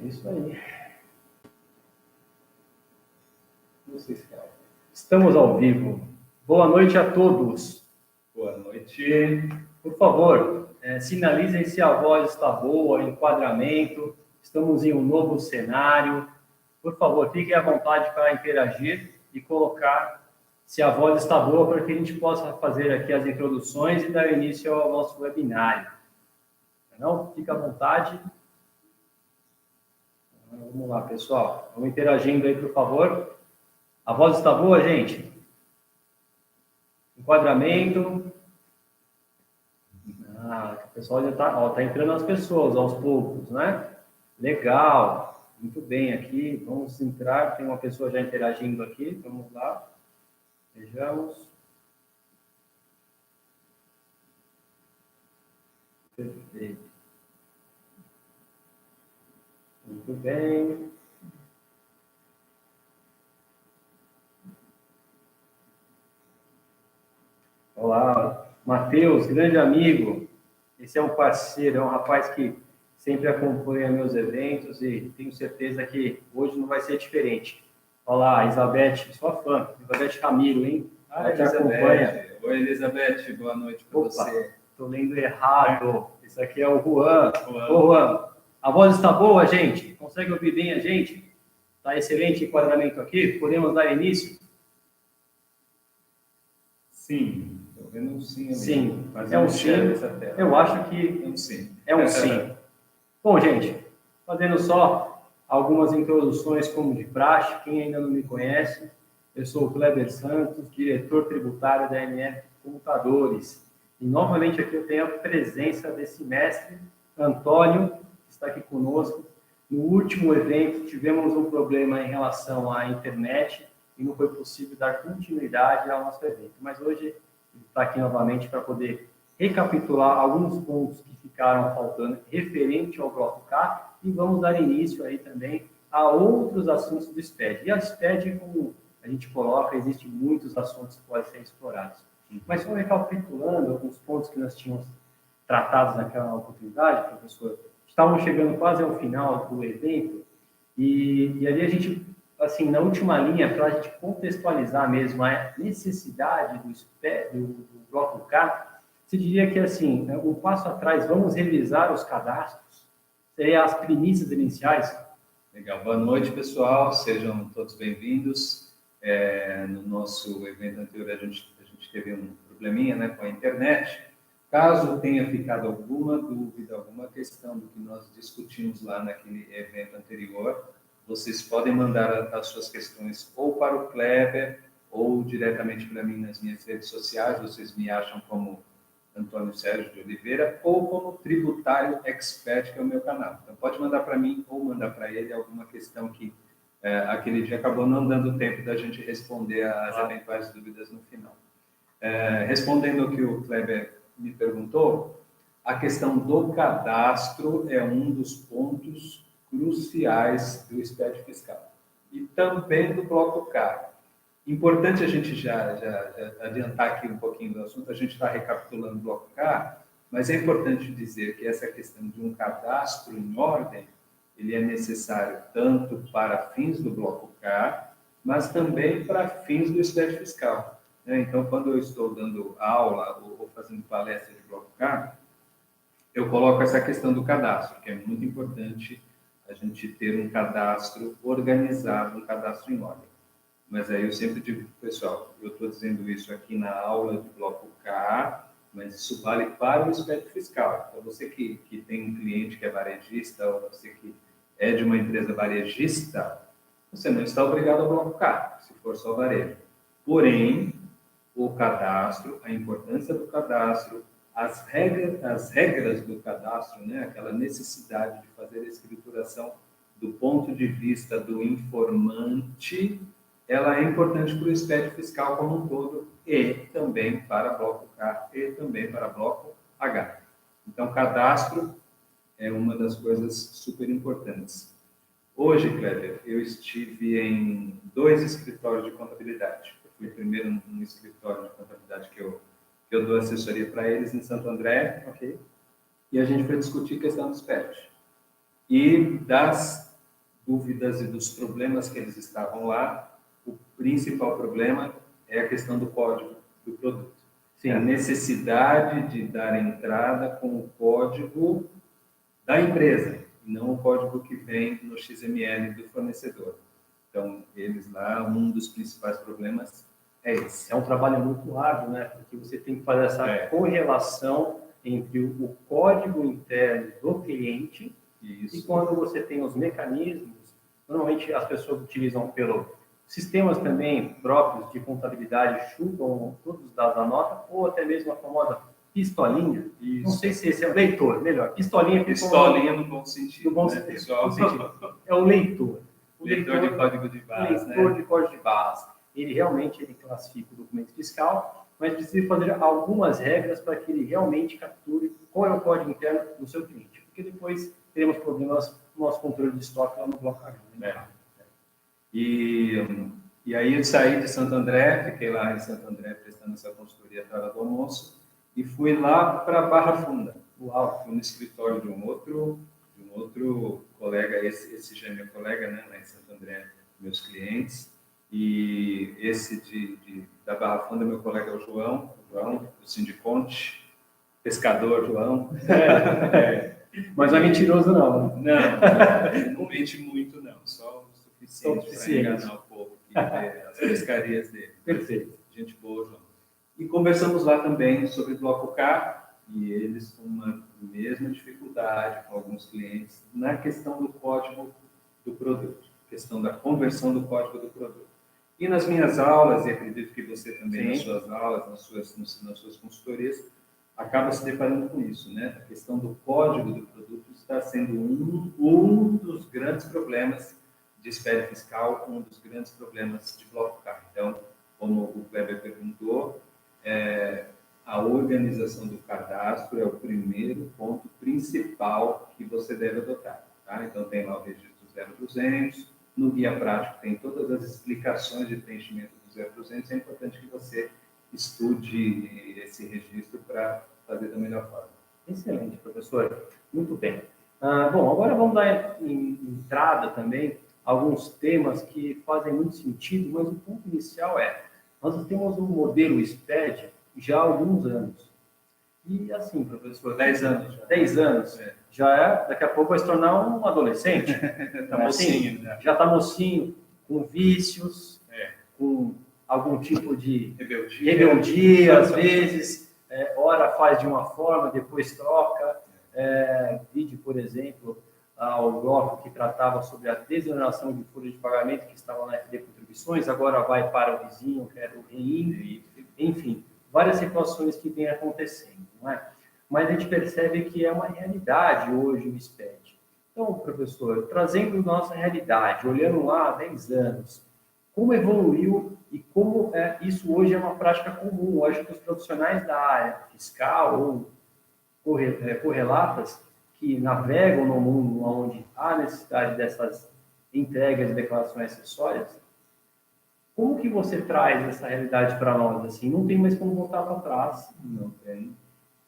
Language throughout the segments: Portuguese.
É isso aí. Estamos ao vivo. Boa noite a todos. Boa noite. Por favor, sinalizem se a voz está boa, enquadramento. Estamos em um novo cenário. Por favor, fiquem à vontade para interagir e colocar se a voz está boa para que a gente possa fazer aqui as introduções e dar início ao nosso webinário. Não? Fique à vontade. Vamos lá, pessoal. Vamos interagindo aí, por favor. A voz está boa, gente? Enquadramento. O pessoal já está entrando as pessoas aos poucos, né? Legal. Muito bem aqui. Vamos entrar. Tem uma pessoa já interagindo aqui. Vamos lá. Vejamos. Perfeito. Muito bem. Olá, Matheus, grande amigo. Esse é um parceiro, é um rapaz que sempre acompanha meus eventos e tenho certeza que hoje não vai ser diferente. Olá, Elizabeth, sua fã, Elizabeth Camilo, hein? Te acompanha. Oi, Elizabeth, boa noite para você. Estou lendo errado. Isso aqui é o Juan. Ô, Juan, a voz está boa, gente? Consegue ouvir bem a gente? Está excelente enquadramento aqui? Podemos dar início? Sim. Estou vendo um sim ali. Sim, é um sim. Eu acho que é um sim. É um sim. Bom, gente, fazendo só algumas introduções como de praxe, quem ainda não me conhece, eu sou o Kleber Santos, diretor tributário da MF Computadores. E novamente aqui eu tenho a presença desse mestre, Antônio, que está aqui conosco. No último evento tivemos um problema em relação à internet e não foi possível dar continuidade ao nosso evento. Mas hoje ele está aqui novamente para poder recapitular alguns pontos que ficaram faltando referente ao bloco K e vamos dar início aí também a outros assuntos do SPED. E a SPED, como a gente coloca, existem muitos assuntos que podem ser explorados. Mas só recapitulando alguns pontos que nós tínhamos tratados naquela oportunidade, professor, estávamos chegando quase ao final do evento e ali a gente, assim, na última linha, para a gente contextualizar mesmo a necessidade do bloco K, você diria que, assim, um passo atrás, vamos revisar os cadastros? Seriam as premissas iniciais? Legal. Boa noite, pessoal. Sejam todos bem-vindos. No nosso evento anterior, a gente teve um probleminha, né, com a internet. Caso tenha ficado alguma dúvida, alguma questão do que nós discutimos lá naquele evento anterior, vocês podem mandar as suas questões ou para o Kleber ou diretamente para mim nas minhas redes sociais. Vocês me acham como Antônio Sérgio de Oliveira, ou como Tributário Expert, que é o meu canal. Então, pode mandar para mim ou mandar para ele alguma questão que aquele dia acabou não dando tempo da gente responder às eventuais dúvidas no final. Respondendo ao que o Kleber me perguntou, a questão do cadastro é um dos pontos cruciais do SPED fiscal. E também do bloco K. Importante a gente já adiantar aqui um pouquinho do assunto, a gente está recapitulando o bloco K, mas é importante dizer que essa questão de um cadastro em ordem, ele é necessário tanto para fins do bloco K, mas também para fins do SPED fiscal. Então, quando eu estou dando aula ou fazendo palestra de bloco K, eu coloco essa questão do cadastro, que é muito importante a gente ter um cadastro organizado, um cadastro em ordem. Mas aí eu sempre digo, pessoal, eu estou dizendo isso aqui na aula de bloco K, mas isso vale para o SPED fiscal. Então, você que tem um cliente que é varejista, ou você que é de uma empresa varejista, você não está obrigado ao bloco K, se for só varejo. Porém, o cadastro, a importância do cadastro, as regras do cadastro, né? Aquela necessidade de fazer a escrituração do ponto de vista do informante, ela é importante para o SPED fiscal como um todo e também para bloco K e também para bloco H. Então, cadastro é uma das coisas super importantes. Hoje, Kleber, eu estive em 2 escritórios de contabilidade. Eu fui primeiro num escritório de contabilidade que eu dou assessoria para eles em Santo André, ok? E a gente foi discutir a questão do SPED. E das dúvidas e dos problemas que eles estavam lá, o principal problema é a questão do código do produto. Sim. A necessidade de dar entrada com o código da empresa, e não o código que vem no XML do fornecedor. Então, eles lá, um dos principais problemas é esse. É um trabalho muito árduo, né? Porque você tem que fazer essa correlação entre o código interno do cliente e quando você tem os mecanismos, normalmente as pessoas utilizam pelo sistemas também próprios de contabilidade, chupam todos os dados da nota, ou até mesmo a famosa pistolinha. Isso. Não sei se esse é o leitor, melhor. Pistolinha no bom sentido. No bom né, pessoal? Sentido. É o leitor. O leitor de código de base. Leitor de código de base. Ele realmente classifica o documento fiscal, mas precisa fazer algumas regras para que ele realmente capture qual é o código interno do seu cliente. Porque depois teremos problemas no nosso controle de estoque lá no bloco H. Né? E aí eu saí de Santo André, fiquei lá em Santo André prestando essa consultoria para hora do almoço e fui lá para Barra Funda. Uau, fui no escritório de um outro colega, esse já é meu colega, né, lá em Santo André, meus clientes, e esse da Barra Funda, meu colega é o João, do Sindiconte, pescador João. Mas não é mentiroso não. Não mente muito não, só o suficiente para enganar o povo e ver as pescarias dele. Perfeito. Gente boa, João. E conversamos lá também sobre Bloco K, e eles com uma mesma dificuldade com alguns clientes na questão do código do produto, questão da conversão do código do produto. E nas minhas aulas, e acredito que você também nas suas aulas, nas suas consultorias, acaba se deparando com isso, né? A questão do código do produto está sendo um dos grandes problemas de SPED fiscal, um dos grandes problemas de Bloco K. Então, como o Kleber perguntou, a organização do cadastro é o primeiro ponto principal que você deve adotar. Tá? Então, tem lá o registro 0200, no guia prático tem todas as explicações de preenchimento do 0200, é importante que você estude esse registro para fazer da melhor forma. Excelente, professor. Muito bem. Bom, agora vamos dar entrada também a alguns temas que fazem muito sentido, mas o ponto inicial nós temos um modelo SPED já há alguns anos. E assim, professor... 10 anos já. 10 anos. Daqui a pouco vai se tornar um adolescente. Está mocinho. Né? Já está mocinho, com vícios, com algum tipo de rebeldia às vezes. Ora faz de uma forma, depois troca. Vide, por exemplo, ao bloco que tratava sobre a desoneração de folha de pagamento que estava na FD Contribuições, agora vai para o vizinho, que era o REIN, enfim, várias situações que vêm acontecendo, não é? Mas a gente percebe que é uma realidade hoje o SPED. Então, professor, trazendo nossa realidade, olhando lá há 10 anos, como evoluiu e como isso hoje é uma prática comum. Eu acho que os profissionais da área fiscal ou correlatas que navegam no mundo onde há necessidade dessas entregas e declarações acessórias, como que você traz essa realidade para nós? Assim, não tem mais como voltar para trás. Não tem.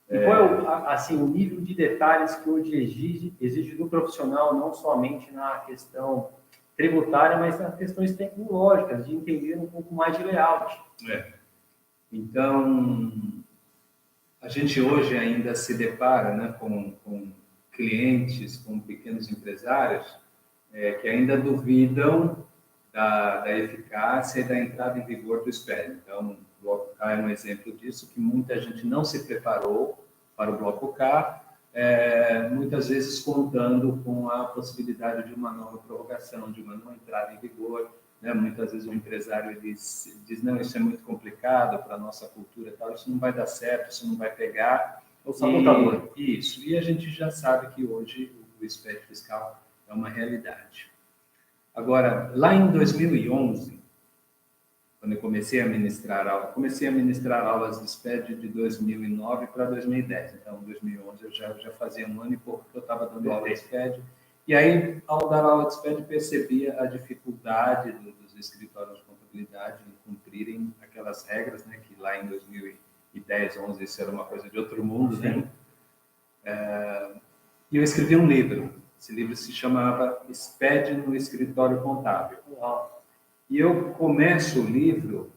E qual é o nível de detalhes que hoje exige do profissional, não somente na questão tributária, mas nas questões tecnológicas, de entender um pouco mais de layout? Então, a gente hoje ainda se depara, né, com clientes, com pequenos empresários, que ainda duvidam da eficácia e da entrada em vigor do SPED. Então, o Bloco K é um exemplo disso, que muita gente não se preparou para o Bloco K, muitas vezes contando com a possibilidade de uma nova prorrogação, de uma não entrada em vigor. Né? Muitas vezes o empresário diz, não, isso é muito complicado para a nossa cultura, tal, isso não vai dar certo, isso não vai pegar. O sabotador. Isso, e a gente já sabe que hoje o SPED fiscal é uma realidade. Agora, lá em 2011, quando eu comecei a ministrar aulas de SPED de 2009 para 2010. Então, em 2011 eu já fazia um ano e pouco que eu estava dando aula de SPED. E aí, ao dar aula de SPED, percebia a dificuldade dos escritórios de contabilidade em cumprirem aquelas regras, né, que lá em 2010, 2011, isso era uma coisa de outro mundo, né? E eu escrevi um livro Esse livro se chamava SPED no Escritório Contábil. Uau. E eu começo o livro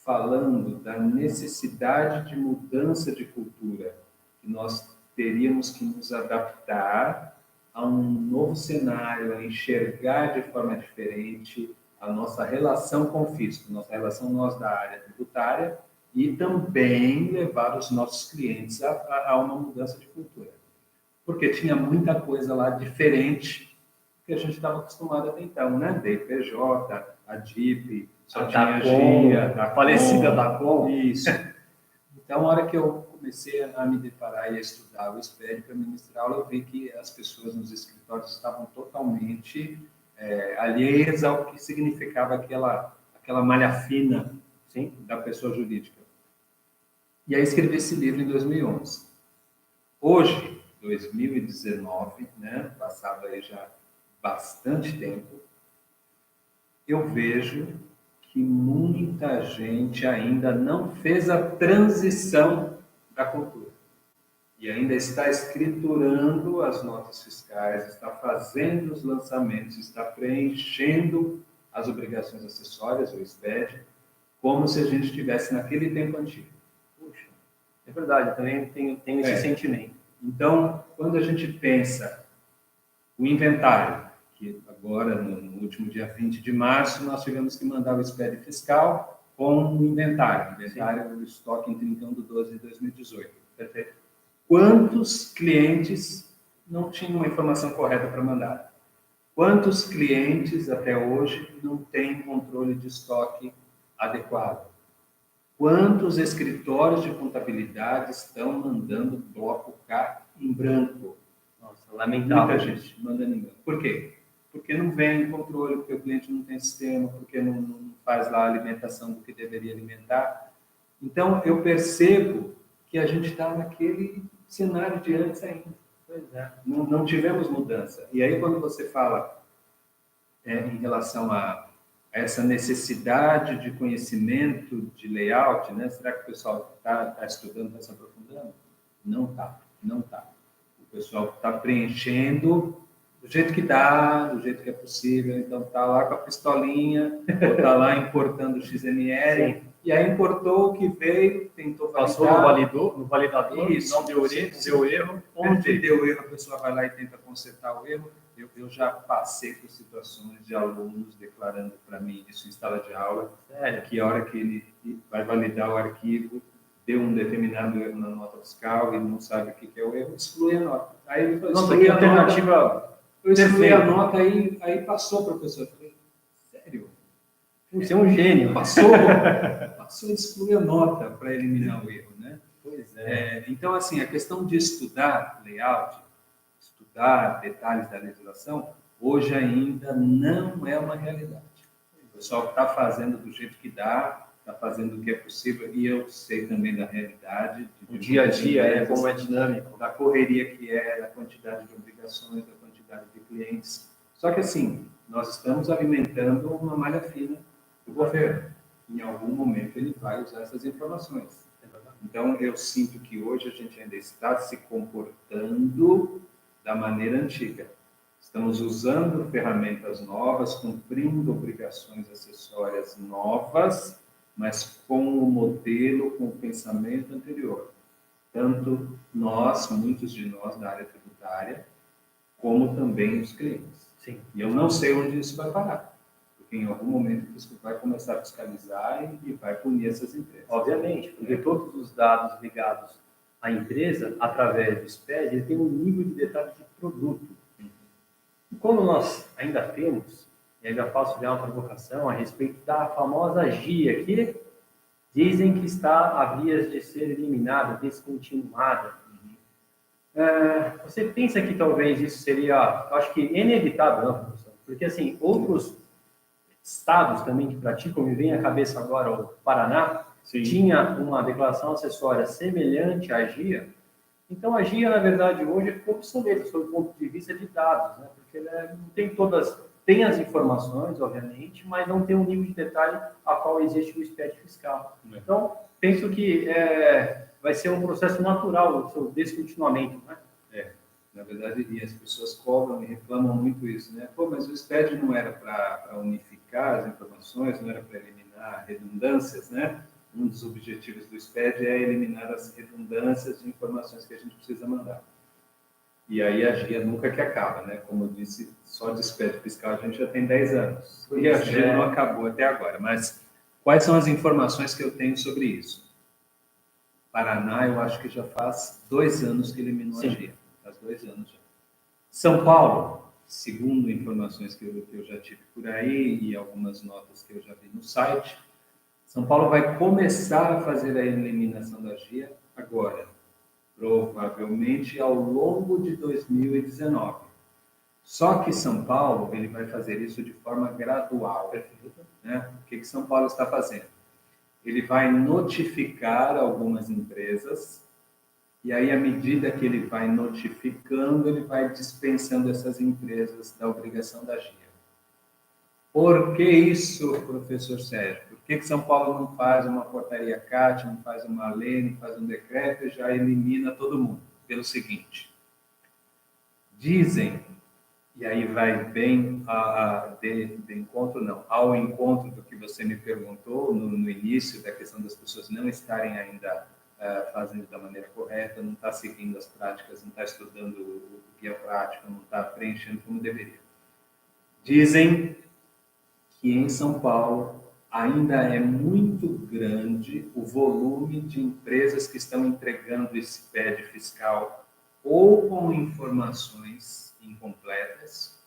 falando da necessidade de mudança de cultura, que nós teríamos que nos adaptar a um novo cenário, a enxergar de forma diferente a nossa relação com o fisco, nossa relação nós da área tributária, e também levar os nossos clientes a uma mudança de cultura. Porque tinha muita coisa lá diferente que a gente estava acostumado até então, né? DPJ, a DIP, só tinha a GIA, a falecida Dacom. Isso. Então, a hora que eu comecei a me deparar e a estudar o SPED para ministrar aula, eu vi que as pessoas nos escritórios estavam totalmente alheias ao que significava aquela malha fina, sim, da pessoa jurídica. E aí escrevi esse livro em 2011. Hoje, 2019, né, passado aí já bastante tempo, eu vejo que muita gente ainda não fez a transição da cultura. E ainda está escriturando as notas fiscais, está fazendo os lançamentos, está preenchendo as obrigações acessórias, o SPED, como se a gente estivesse naquele tempo antigo. Puxa, é verdade, também tenho esse sentimento. Então, quando a gente pensa o inventário, que agora, no último dia 20 de março, nós tivemos que mandar o SPED fiscal com o inventário. O inventário do estoque em 31/12/2018. Perfeito. Quantos clientes não tinham a informação correta para mandar? Quantos clientes, até hoje, não têm controle de estoque adequado? Quantos escritórios de contabilidade estão mandando bloco K em branco? Nossa, lamentável. Muita gente mandando em branco. Por quê? Porque não vem controle, porque o cliente não tem sistema, porque não faz lá a alimentação do que deveria alimentar. Então, eu percebo que a gente está naquele cenário de antes ainda. Pois é. Não tivemos mudança. E aí, quando você fala em relação a essa necessidade de conhecimento de layout, né? Será que o pessoal está estudando, está se aprofundando? Não está, não está. O pessoal está preenchendo do jeito que dá, do jeito que é possível. Então, está lá com a pistolinha, ou está lá importando o XML. Sim. E aí importou o que veio, tentou validar. Passou no validador, isso, não deu erro. Onde deu erro, a pessoa vai lá e tenta consertar o erro. Eu já passei por situações de alunos declarando para mim isso em sala de aula, que a hora que ele vai validar o arquivo, deu um determinado erro na nota fiscal e não sabe o que é o erro, exclui a nota. Aí ele falou, nossa, que alternativa. Eu excluí a nota, aí passou, professor. Eu falei, sério? Você é um gênio. Passou de excluir a nota para eliminar o erro, né? Pois é. Então, assim, a questão de estudar layout, estudar detalhes da legislação, hoje ainda não é uma realidade. O pessoal está fazendo do jeito que dá, está fazendo o que é possível, e eu sei também da realidade. O dia a dia, como é dinâmico. Da correria que é, da quantidade de obrigações, da quantidade de clientes. Só que, assim, nós estamos alimentando uma malha fina do governo. Em algum momento ele vai usar essas informações. Então, eu sinto que hoje a gente ainda está se comportando da maneira antiga. Estamos usando ferramentas novas, cumprindo obrigações acessórias novas, mas com o modelo, com o pensamento anterior. Tanto nós, muitos de nós da área tributária, como também os clientes. Sim. E eu não sei onde isso vai parar. Porque em algum momento isso vai começar a fiscalizar e vai punir essas empresas. Obviamente, porque todos os dados ligados à empresa, através do SPED, ele tem um nível de detalhe de produto. E como nós ainda temos, e ainda faço já uma provocação a respeito da famosa GIA, que dizem que está a vias de ser eliminada, descontinuada. Você pensa que talvez isso seria, eu acho que inevitável, não, professor? Porque, assim, outros estados também que praticam, me vem à cabeça agora o Paraná, sim, tinha uma declaração acessória semelhante à GIA. Então, a GIA, na verdade, hoje ficou obsoleta, sob o ponto de vista de dados, né? Porque ela não tem tem as informações, obviamente, mas não tem um nível de detalhe a qual existe o SPED fiscal. Então, penso que vai ser um processo natural o seu descontinuamento, né? Na verdade, e as pessoas cobram e reclamam muito isso, né? Pô, mas o SPED não era para unificar as informações, não era para eliminar redundâncias, né? Um dos objetivos do SPED é eliminar as redundâncias de informações que a gente precisa mandar. E aí a GIA nunca que acaba, né? Como eu disse, só de SPED fiscal a gente já tem 10 anos. E a GIA não acabou até agora. Mas quais são as informações que eu tenho sobre isso? Paraná, eu acho que já faz 2 anos que eliminou a GIA. Faz 2 anos já. São Paulo, segundo informações que eu já tive por aí e algumas notas que eu já vi no site, São Paulo vai começar a fazer a eliminação da GIA agora, provavelmente ao longo de 2019. Só que São Paulo ele vai fazer isso de forma gradual. Né? O que São Paulo está fazendo? Ele vai notificar algumas empresas e aí, à medida que ele vai notificando, ele vai dispensando essas empresas da obrigação da GIA. Por que isso, professor Sérgio? Por que São Paulo não faz uma portaria CAT, não faz uma lei, não faz um decreto e já elimina todo mundo? Pelo seguinte, dizem, e aí vai bem de encontro, não, ao encontro do que você me perguntou no início, da questão das pessoas não estarem ainda fazendo da maneira correta, não está seguindo as práticas, não está estudando o guia prático, não está preenchendo como deveria. Dizem que em São Paulo ainda é muito grande o volume de empresas que estão entregando esse SPED fiscal ou com informações incompletas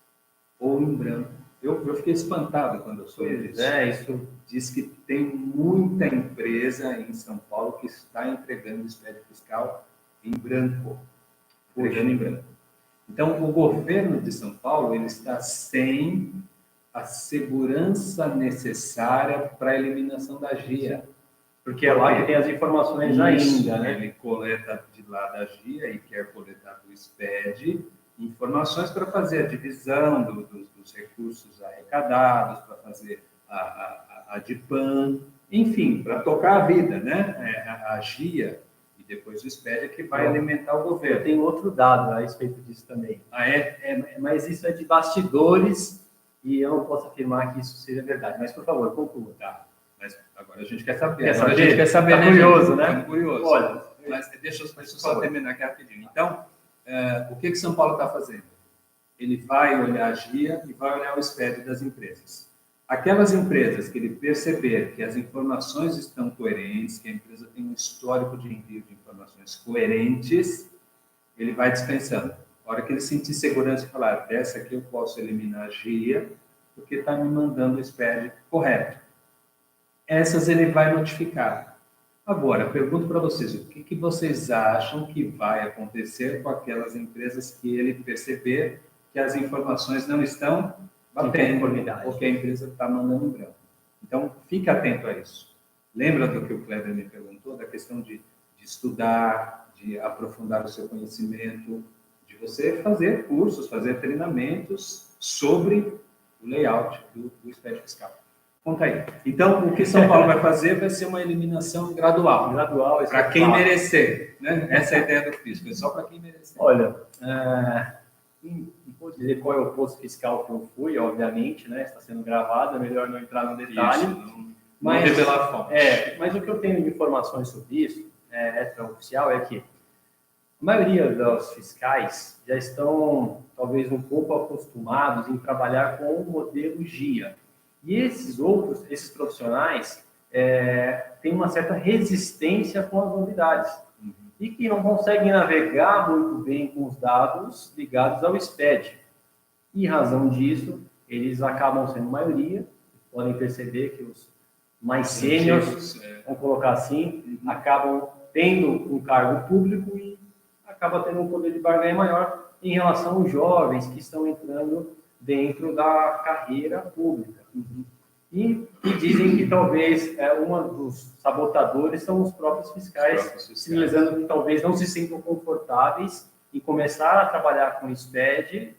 ou em branco. Eu fiquei espantado quando eu soube disso. Isso diz que tem muita empresa em São Paulo que está entregando o SPED fiscal em branco. Entregando em branco. Então, o governo de São Paulo ele está sem a segurança necessária para a eliminação da GIA. Porque é lá que tem as informações ainda, né? Ele coleta de lá da GIA e quer coletar do SPED informações para fazer a divisão dos recursos arrecadados, para fazer a DIPAM, enfim, para tocar a vida, né? A GIA e depois o SPED é que vai alimentar o governo. Eu tenho outro dado a respeito disso também. Mas isso é de bastidores e eu não posso afirmar que isso seja verdade. Mas, por favor, conclua. Tá. Mas agora a gente quer saber. A gente quer saber, né? Curioso, né? Estamos curiosos. Olha, mas deixa eu só terminar aqui rapidinho. Então, o que São Paulo está fazendo? Ele vai olhar a GIA e vai olhar o SPED das empresas. Aquelas empresas que ele perceber que as informações estão coerentes, que a empresa tem um histórico de envio de informações coerentes, ele vai dispensando. A hora que ele sentir segurança e falar, dessa aqui eu posso eliminar a GIA, porque está me mandando o SPED correto. Essas ele vai notificar. Agora, pergunto para vocês, o que vocês acham que vai acontecer com aquelas empresas que ele perceber que as informações não estão batendo, ou que a empresa está mandando em branco? Então, fique atento a isso. Lembra do que o Kleber me perguntou, da questão de estudar, de aprofundar o seu conhecimento, de você fazer cursos, fazer treinamentos sobre o layout do SPED fiscal. Conta aí. Então, o que São Paulo vai fazer vai ser uma eliminação gradual. Gradual, para quem merecer. Né? Essa é a ideia do fisco, é só para quem merecer. Olha, não vou dizer qual é o posto fiscal que eu fui, obviamente, né? Está sendo gravado, é melhor não entrar no detalhe. Isso, não revelar fonte. Mas o que eu tenho de informações sobre isso, extraoficial, é que a maioria dos fiscais já estão, talvez, um pouco acostumados em trabalhar com o modelo GIA. E esses profissionais têm uma certa resistência com as novidades e que não conseguem navegar muito bem com os dados ligados ao SPED. E, em razão disso, eles acabam sendo maioria, podem perceber que os mais sêniores, vamos colocar assim, acabam tendo um cargo público e acaba tendo um poder de barganha maior em relação aos jovens que estão entrando dentro da carreira pública. E dizem que talvez um dos sabotadores são os próprios fiscais, sinalizando que talvez não se sintam confortáveis em começar a trabalhar com SPED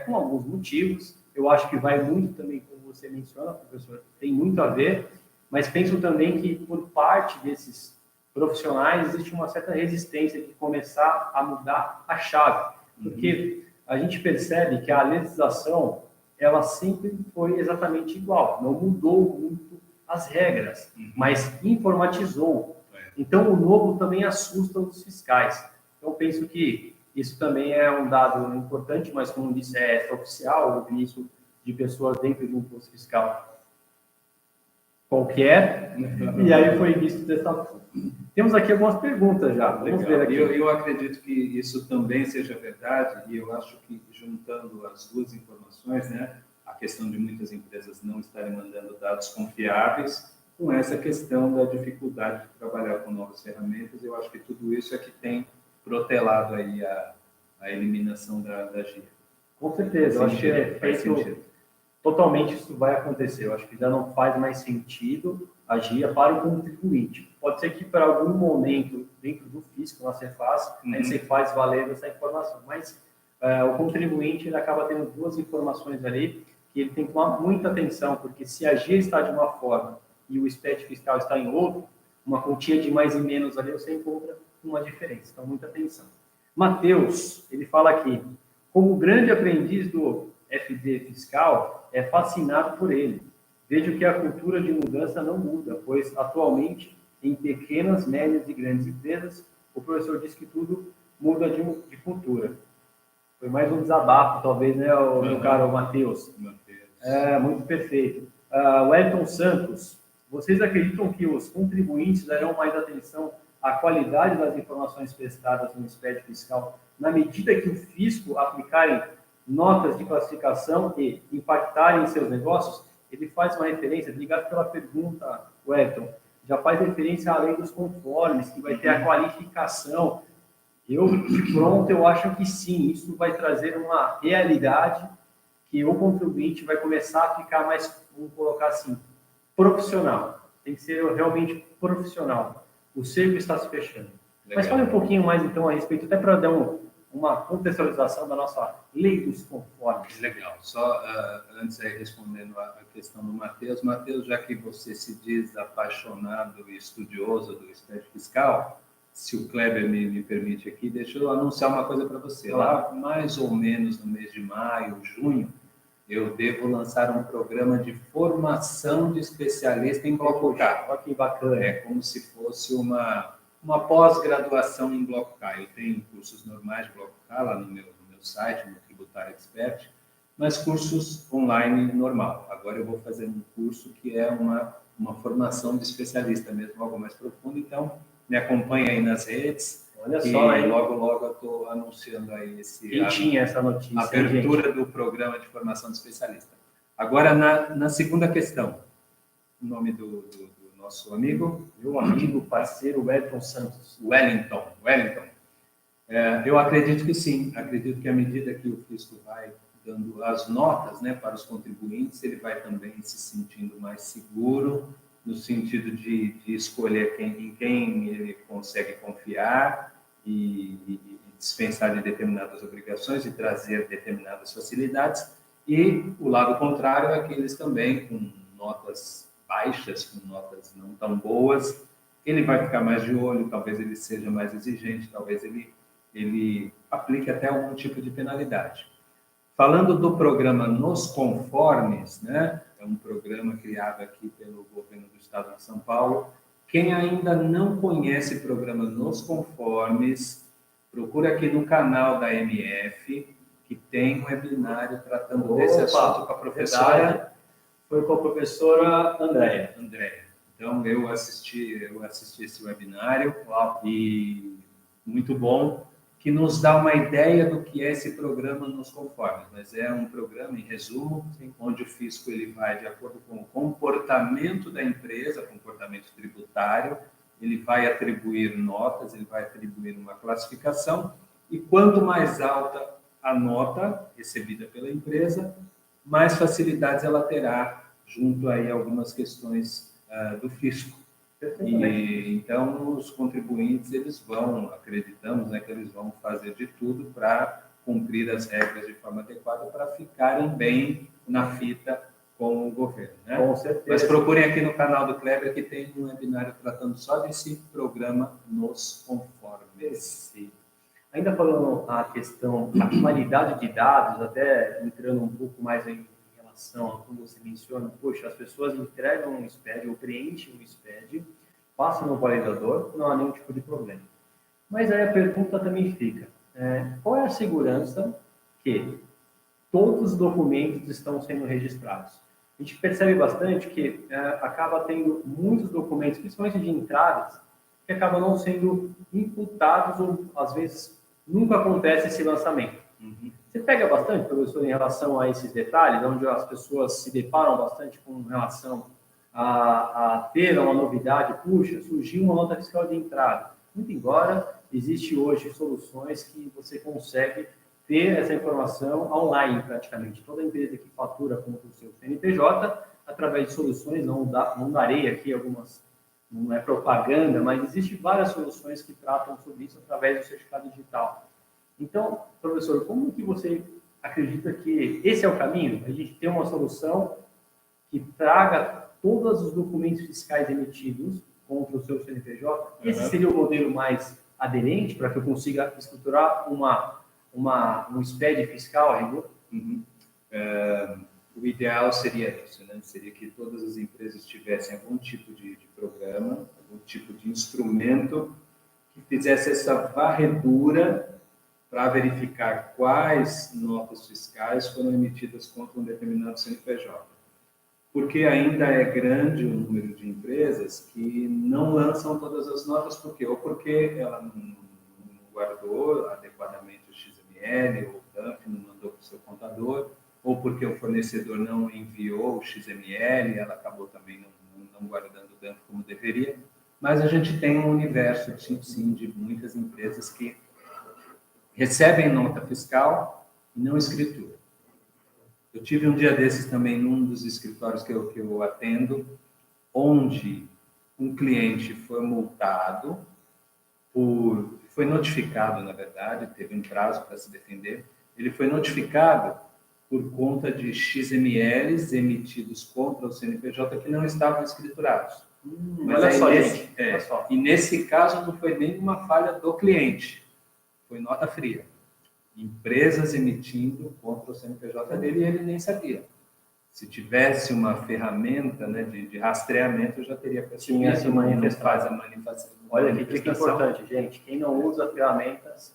com alguns motivos. Eu acho que vai muito também, como você menciona, professor, tem muito a ver, mas penso também que por parte desses profissionais existe uma certa resistência de começar a mudar a chave. Porque a gente percebe que a legislação, ela sempre foi exatamente igual, não mudou muito as regras, mas informatizou. Então, o novo também assusta os fiscais. Então, penso que isso também é um dado importante, mas, como disse, é extraoficial, ouvir isso de pessoas dentro de um imposto fiscal qualquer, e aí foi visto dessa forma. Temos aqui algumas perguntas já. Vamos ver aqui. Eu acredito que isso também seja verdade, e eu acho que, juntando as duas informações, né, a questão de muitas empresas não estarem mandando dados confiáveis, com essa questão da dificuldade de trabalhar com novas ferramentas, eu acho que tudo isso é que tem protelado aí a eliminação da GIA. Com certeza, eu acho que é feito totalmente, isso vai acontecer. Eu acho que já não faz mais sentido a GIA para o contribuinte. Pode ser que, para algum momento, dentro do fisco, na Cefaz, a gente faz valer essa informação, mas o contribuinte ele acaba tendo duas informações ali que ele tem que tomar muita atenção, porque se a GIA está de uma forma e o SPED fiscal está em outro, uma quantia de mais e menos ali, você encontra uma diferença. Então, muita atenção. Matheus, ele fala aqui, como grande aprendiz do FD fiscal, é fascinado por ele. Vejo que a cultura de mudança não muda, pois atualmente, em pequenas, médias e grandes empresas, o professor diz que tudo muda de cultura. Foi mais um desabafo, talvez, né, meu caro Matheus? É, muito perfeito. Wellington Santos, vocês acreditam que os contribuintes darão mais atenção à qualidade das informações prestadas no SPED fiscal na medida que o fisco aplicarem notas de classificação e impactarem em seus negócios? Ele faz uma referência, obrigado pela pergunta, Wellington, já faz referência à lei dos conformes, que vai ter a qualificação. Eu, de pronto, eu acho que sim, isso vai trazer uma realidade que o contribuinte vai começar a ficar mais, vamos colocar assim, profissional. Tem que ser realmente profissional. O cerco está se fechando. Legal. Mas fale um pouquinho mais, então, a respeito, até para dar uma contextualização da nossa lei dos conformes. Legal. Só antes aí respondendo a questão do Matheus. Matheus, já que você se diz apaixonado e estudioso do SPED fiscal, se o Kleber me permite aqui, deixa eu anunciar uma coisa para você. Lá, mais ou menos no mês de maio, junho, eu devo lançar um programa de formação de especialista em Bloco K. Olha que bacana. É como se fosse uma pós-graduação em Bloco K. Eu tenho cursos normais de Bloco K lá no meu site, no Tributário Expert, mas cursos online normal. Agora eu vou fazer um curso que é uma formação de especialista mesmo, algo mais profundo. Então, me acompanha aí nas redes. Olha só, hein? Logo eu estou anunciando aí Quem tinha essa notícia? Abertura do programa de formação de especialista. Agora, na segunda questão, o nome do nosso amigo? Meu amigo, parceiro Wellington Santos. Wellington. Eu acredito que sim. Acredito que à medida que o fisco vai dando as notas, né, para os contribuintes, ele vai também se sentindo mais seguro, no sentido de escolher em quem ele consegue confiar e dispensar de determinadas obrigações e trazer determinadas facilidades. E o lado contrário é aqueles também com notas baixas, com notas não tão boas, ele vai ficar mais de olho, talvez ele seja mais exigente, talvez ele aplique até algum tipo de penalidade. Falando do programa Nos Conformes, né? É um programa criado aqui pelo governo do estado de São Paulo. Quem ainda não conhece o programa Nos Conformes, procura aqui no canal da MF, que tem um webinário tratando desse assunto com a professora. Foi com a professora Andréia. Então, eu assisti esse webinário e muito bom, que nos dá uma ideia do que é esse programa Nos Conformes. Mas é um programa, em resumo, onde o fisco ele vai de acordo com o comportamento da empresa, comportamento tributário, ele vai atribuir notas, ele vai atribuir uma classificação, e quanto mais alta a nota recebida pela empresa, mais facilidades ela terá junto aí a algumas questões do fisco. E, então, os contribuintes, eles vão, acreditamos, né, que eles vão fazer de tudo para cumprir as regras de forma adequada, para ficarem bem na fita com o governo. Né? Com certeza. Mas procurem aqui no canal do Kleber, que tem um webinário tratando só desse programa Nos Conformes. Sim. Ainda falando a questão da qualidade de dados, até entrando um pouco mais em relação a como você menciona, poxa, as pessoas entregam um SPED ou preenchem um SPED, passam no validador, não há nenhum tipo de problema. Mas aí a pergunta também fica, qual é a segurança que todos os documentos estão sendo registrados? A gente percebe bastante que acaba tendo muitos documentos, principalmente de entradas, que acabam não sendo imputados ou, às vezes, nunca acontece esse lançamento. Você pega bastante, professor, em relação a esses detalhes, onde as pessoas se deparam bastante com relação a ter uma novidade, puxa, surgiu uma nota fiscal de entrada. Muito embora, existe hoje soluções que você consegue ter essa informação online, praticamente. Toda empresa que fatura com o seu CNPJ, através de soluções, não darei aqui algumas, não é propaganda, mas existem várias soluções que tratam sobre isso através do certificado digital. Então, professor, como que você acredita que esse é o caminho? A gente tem uma solução que traga todos os documentos fiscais emitidos contra o seu CNPJ? Esse seria o modelo mais aderente para que eu consiga estruturar um SPED fiscal a rigor? O ideal seria isso, né? Seria que todas as empresas tivessem algum tipo de programa, algum tipo de instrumento que fizesse essa varredura para verificar quais notas fiscais foram emitidas contra um determinado CNPJ. Porque ainda é grande o número de empresas que não lançam todas as notas, por quê? Ou porque ela não guardou adequadamente o XML, ou o DANF não mandou para o seu contador, ou porque o fornecedor não enviou o XML, ela acabou também não guardando o DANF como deveria. Mas a gente tem um universo, sim, de muitas empresas que recebem nota fiscal e não escritura. Eu tive um dia desses também num dos escritórios que eu atendo, onde um cliente foi multado, foi notificado, na verdade, teve um prazo para se defender, ele foi notificado por conta de XMLs emitidos contra o CNPJ que não estavam escriturados. Mas olha só, gente. Olha só. E nesse caso não foi nenhuma falha do cliente, foi nota fria. Empresas emitindo contra o CNPJ dele e ele nem sabia. Se tivesse uma ferramenta, né, de rastreamento, eu já teria percebido. Tinha se manifestado. Olha, que que importante, gente. Quem não usa ferramentas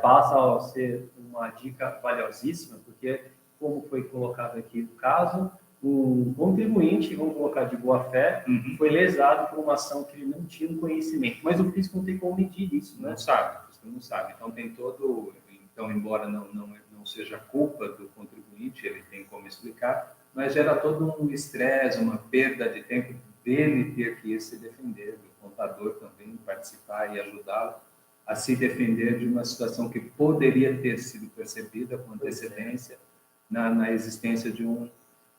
passa a ser uma dica valiosíssima, porque, como foi colocado aqui no caso, um contribuinte, vamos colocar de boa fé, foi lesado por uma ação que ele não tinha um conhecimento. Mas o fisco não tem como medir isso, né? Não sabe, o fisco não sabe. Então, tem todo... Então, embora não seja culpa do contribuinte, ele tem como explicar, mas gera todo um estresse, uma perda de tempo dele ter que ir se defender, do contador também participar e ajudá-lo a se defender de uma situação que poderia ter sido percebida com antecedência na existência de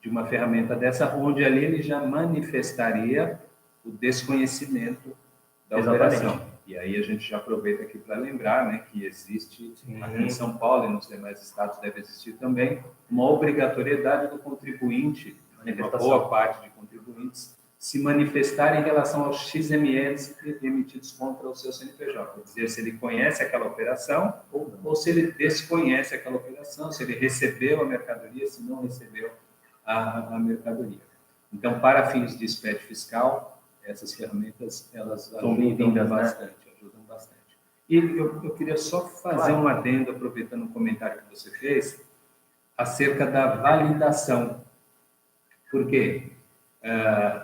uma ferramenta dessa, onde ali ele já manifestaria o desconhecimento da operação. E aí a gente já aproveita aqui para lembrar, né, que existe, aqui em São Paulo e nos demais estados deve existir também, uma obrigatoriedade do contribuinte, uma boa parte de contribuintes, se manifestar em relação aos XMLs emitidos contra o seu CNPJ. Quer dizer, se ele conhece aquela operação ou se ele desconhece aquela operação, se ele recebeu a mercadoria, se não recebeu a mercadoria. Então, para fins de SPED fiscal, essas ferramentas, elas ajudam bastante, E eu queria só fazer um adendo, aproveitando o comentário que você fez, acerca da validação. Por quê?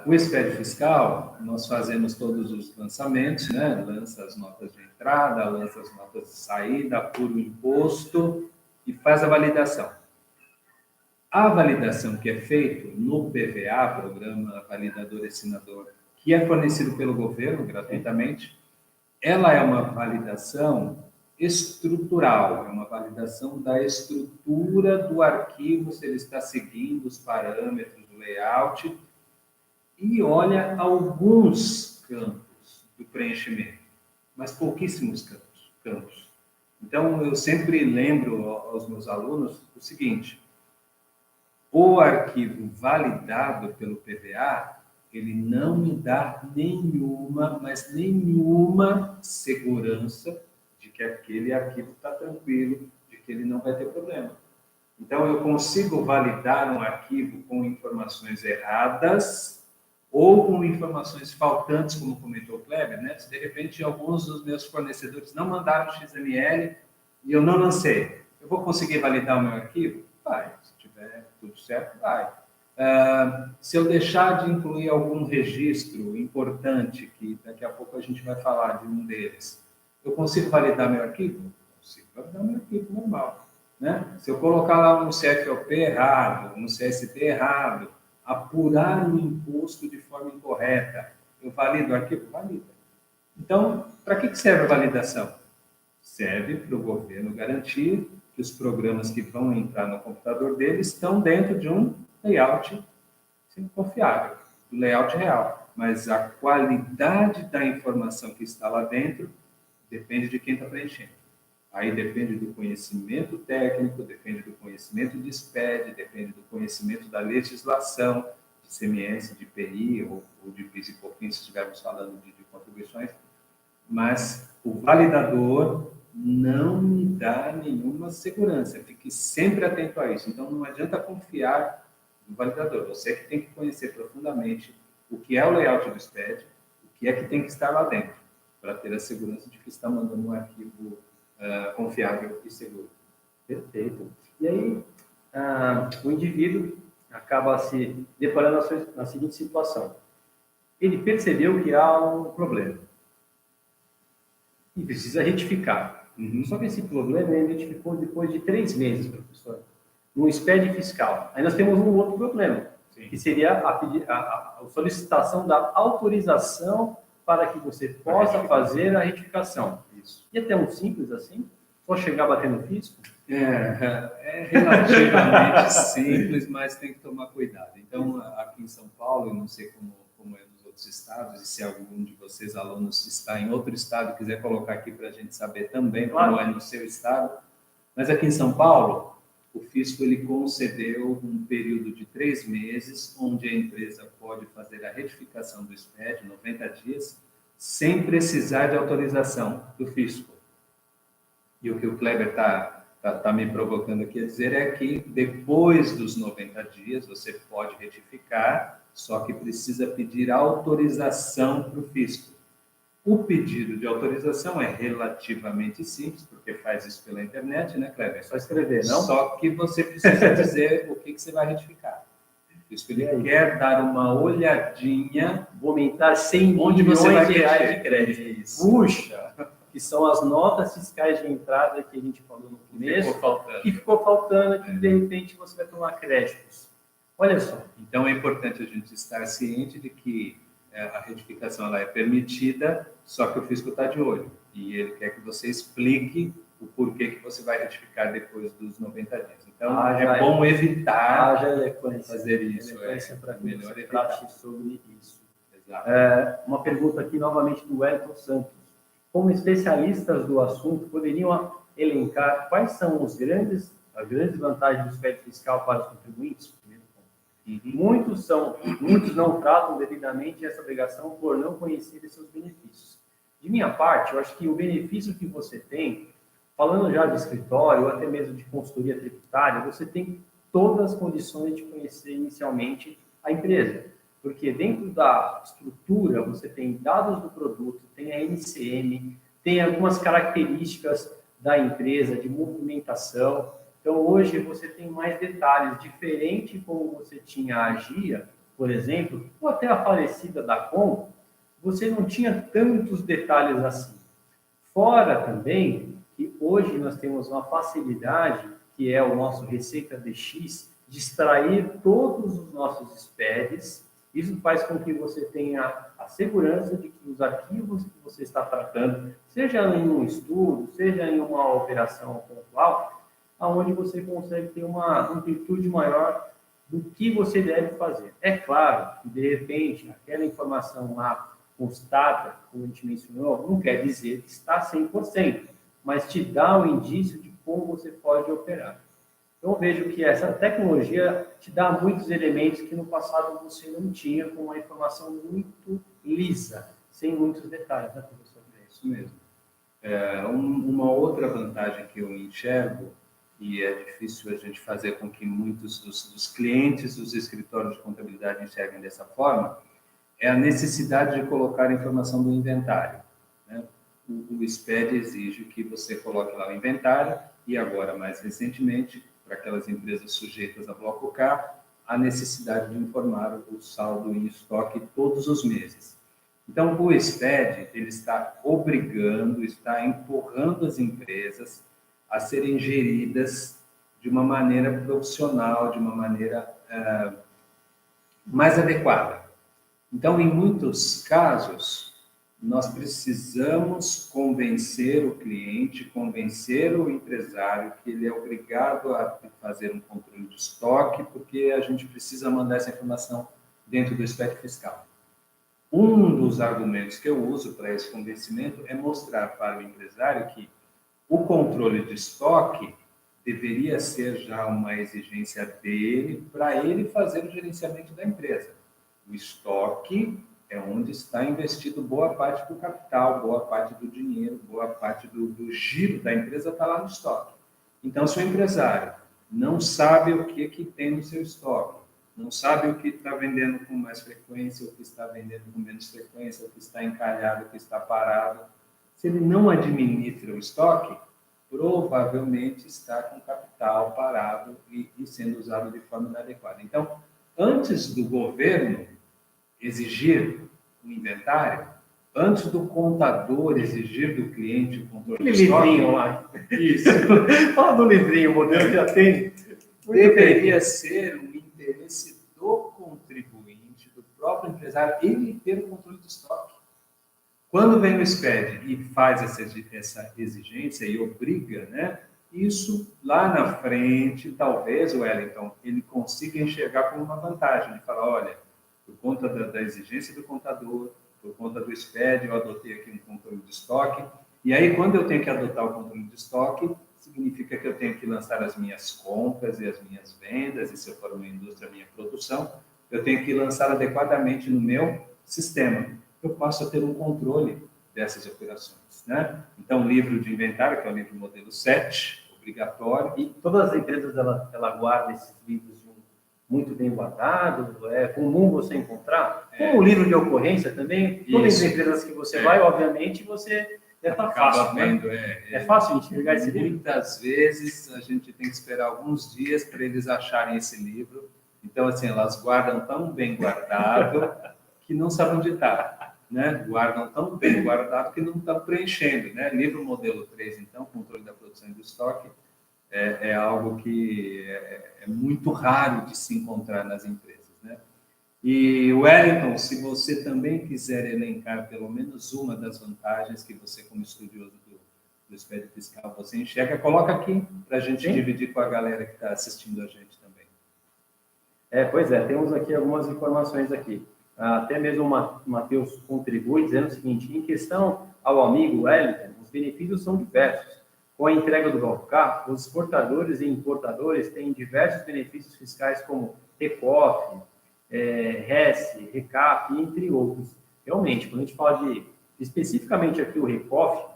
O SPED fiscal, nós fazemos todos os lançamentos, né? Lança as notas de entrada, lança as notas de saída, apura o imposto e faz a validação. A validação que é feita no PVA, Programa Validador Assinador, que é fornecido pelo governo gratuitamente, ela é uma validação estrutural, é uma validação da estrutura do arquivo, se ele está seguindo os parâmetros do layout, e olha alguns campos do preenchimento, mas pouquíssimos campos. Então, eu sempre lembro aos meus alunos o seguinte: o arquivo validado pelo PVA, ele não me dá nenhuma, mas nenhuma segurança de que aquele arquivo está tranquilo, de que ele não vai ter problema. Então, eu consigo validar um arquivo com informações erradas ou com informações faltantes, como comentou o Kleber, né? Se de repente alguns dos meus fornecedores não mandaram XML e eu não lancei, eu vou conseguir validar o meu arquivo? Vai. Se tiver tudo certo, vai. Se eu deixar de incluir algum registro importante, que daqui a pouco a gente vai falar de um deles, eu consigo validar meu arquivo? Consigo validar meu arquivo normal. Né? Se eu colocar lá um CFOP errado, um CSP errado, apurar o imposto de forma incorreta, eu valido o arquivo? Valida. Então, para que serve a validação? Serve para o governo garantir que os programas que vão entrar no computador dele estão dentro de um layout confiável, do layout real. Mas a qualidade da informação que está lá dentro depende de quem está preenchendo. Aí depende do conhecimento técnico, depende do conhecimento de SPED, depende do conhecimento da legislação, de CMS, de PI ou de PIS e COFINS, se estivermos falando de contribuições. Mas o validador não me dá nenhuma segurança. Fique sempre atento a isso. Então, não adianta confiar no validador. Você que tem que conhecer profundamente o que é o layout do SPED, o que é que tem que estar lá dentro, para ter a segurança de que está mandando um arquivo confiável e seguro. Perfeito. E aí, o indivíduo acaba se deparando na seguinte situação. Ele percebeu que há um problema e precisa retificar. Só que esse problema ele identificou depois de 3 meses, professor, no SPED fiscal. Aí nós temos um outro problema, sim, que seria a solicitação da autorização para que você possa fazer a retificação. Isso. E é tão simples assim? Só chegar batendo fisco? É relativamente simples, mas tem que tomar cuidado. Então, aqui em São Paulo, eu não sei como é nos outros estados, e se algum de vocês, alunos, está em outro estado e quiser colocar aqui para a gente saber também como é no seu estado, mas aqui em São Paulo, o fisco ele concedeu um período de 3 meses, onde a empresa pode fazer a retificação do SPED, 90 dias, sem precisar de autorização do fisco. E o que o Kleber está me provocando aqui a dizer é que depois dos 90 dias você pode retificar, só que precisa pedir autorização para o fisco. O pedido de autorização é relativamente simples, porque faz isso pela internet, né, Kleber? É só escrever, não? Só que você precisa dizer o que você vai retificar. Isso que ele quer dar uma olhadinha, vou aumentar 100 onde você vai reais de crédito. Isso. Puxa! Que são as notas fiscais de entrada que a gente falou no começo, que ficou faltando, que de repente você vai tomar créditos. Olha só. Então é importante a gente estar ciente de que a retificação ela é permitida, só que o fisco está de olho. E ele quer que você explique o porquê que você vai retificar depois dos 90 dias. Então, é bom evitar fazer isso. Para que melhor evitar sobre isso. Exato. Uma pergunta aqui novamente do Wellington Santos. Como especialistas do assunto, poderiam elencar quais são as grandes vantagens do SPED fiscal para os contribuintes? Muitos não tratam devidamente essa obrigação por não conhecerem seus benefícios. De minha parte, eu acho que o benefício que você tem, falando já de escritório ou até mesmo de consultoria tributária, você tem todas as condições de conhecer inicialmente a empresa. Porque dentro da estrutura você tem dados do produto, tem a NCM, tem algumas características da empresa, de movimentação. Então, hoje você tem mais detalhes, diferente como você tinha a Agia, por exemplo, ou até a falecida da Com, você não tinha tantos detalhes assim. Fora também que hoje nós temos uma facilidade, que é o nosso Receita DX, de extrair todos os nossos SPEDs. Isso faz com que você tenha a segurança de que os arquivos que você está tratando, seja em um estudo, seja em uma operação pontual, aonde você consegue ter uma amplitude maior do que você deve fazer. É claro que, de repente, aquela informação lá constata, como a gente mencionou, não quer dizer que está 100%, mas te dá um indício de como você pode operar. Então, eu vejo que essa tecnologia te dá muitos elementos que no passado você não tinha, com uma informação muito lisa, sem muitos detalhes, né, professor? É isso mesmo. Uma outra vantagem que eu enxergo, e é difícil a gente fazer com que muitos dos clientes dos escritórios de contabilidade enxerguem dessa forma, é a necessidade de colocar a informação do inventário, né? O SPED exige que você coloque lá o inventário e agora, mais recentemente, para aquelas empresas sujeitas a bloco K, a necessidade de informar o saldo em estoque todos os meses. Então, o SPED ele está obrigando, está empurrando as empresas a serem geridas de uma maneira profissional, de uma maneira mais adequada. Então, em muitos casos, nós precisamos convencer o cliente, convencer o empresário que ele é obrigado a fazer um controle de estoque, porque a gente precisa mandar essa informação dentro do SPED fiscal. Um dos argumentos que eu uso para esse convencimento é mostrar para o empresário que o controle de estoque deveria ser já uma exigência dele para ele fazer o gerenciamento da empresa. O estoque é onde está investido boa parte do capital, boa parte do dinheiro, boa parte do giro da empresa está lá no estoque. Então, se o empresário não sabe o que tem no seu estoque, não sabe o que está vendendo com mais frequência, o que está vendendo com menos frequência, o que está encalhado, o que está parado, se ele não administra o estoque, provavelmente está com capital parado e sendo usado de forma inadequada. Então, antes do governo exigir o inventário, antes do contador exigir do cliente o controle de estoque... livrinho lá. Isso. Fala do livrinho, o modelo já tem. Deveria ser um interesse do contribuinte, do próprio empresário, ele ter o controle do estoque. Quando vem o SPED e faz essa exigência e obriga, né, isso lá na frente, talvez, Wellington, ele consiga enxergar como uma vantagem, de falar, olha, por conta da exigência do contador, por conta do SPED, eu adotei aqui um controle de estoque, e aí quando eu tenho que adotar o controle de estoque, significa que eu tenho que lançar as minhas compras e as minhas vendas, e se eu for uma indústria, a minha produção, eu tenho que lançar adequadamente no meu sistema. Eu passo a ter um controle dessas operações, né? Então, o livro de inventário, que é o livro modelo 7, obrigatório. E todas as empresas, ela guarda esses livros muito bem guardados, é comum você encontrar. Como o livro de ocorrência também, todas as empresas que você vai, obviamente, você está fácil, vendo, né? É fácil enxergar esse livro? Muitas vezes a gente tem que esperar alguns dias para eles acharem esse livro. Então, assim, elas guardam tão bem guardado que não sabem onde está, né? Guardam tão bem guardado que não estão preenchendo, né? Livro modelo 3, então, controle da produção e do estoque, é algo que é muito raro de se encontrar nas empresas, né? E, Wellington, se você também quiser elencar pelo menos uma das vantagens que você, como estudioso do SPED fiscal, você enxerga, coloca aqui para a gente dividir com a galera que está assistindo a gente também. Pois é, temos aqui algumas informações aqui. Até mesmo o Matheus contribui dizendo o seguinte, em questão ao amigo Wellington, os benefícios são diversos. Com a entrega do bloco K, os exportadores e importadores têm diversos benefícios fiscais como RECOF, RES, RECAP, entre outros. Realmente, quando a gente fala especificamente aqui o RECOF,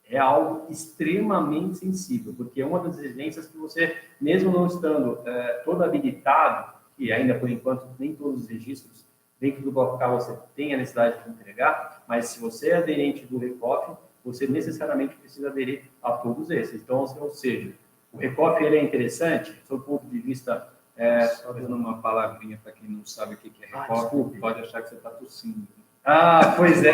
é algo extremamente sensível, porque é uma das exigências que você, mesmo não estando todo habilitado, e ainda por enquanto nem todos os registros dentro do bloco K você tem a necessidade de entregar, mas se você é aderente do RECOF, você necessariamente precisa aderir a todos esses. Então, ou seja, o RECOF ele é interessante, do ponto de vista... Só dando uma palavrinha para quem não sabe o que é RECOF, pode achar que você está tossindo. Pois é.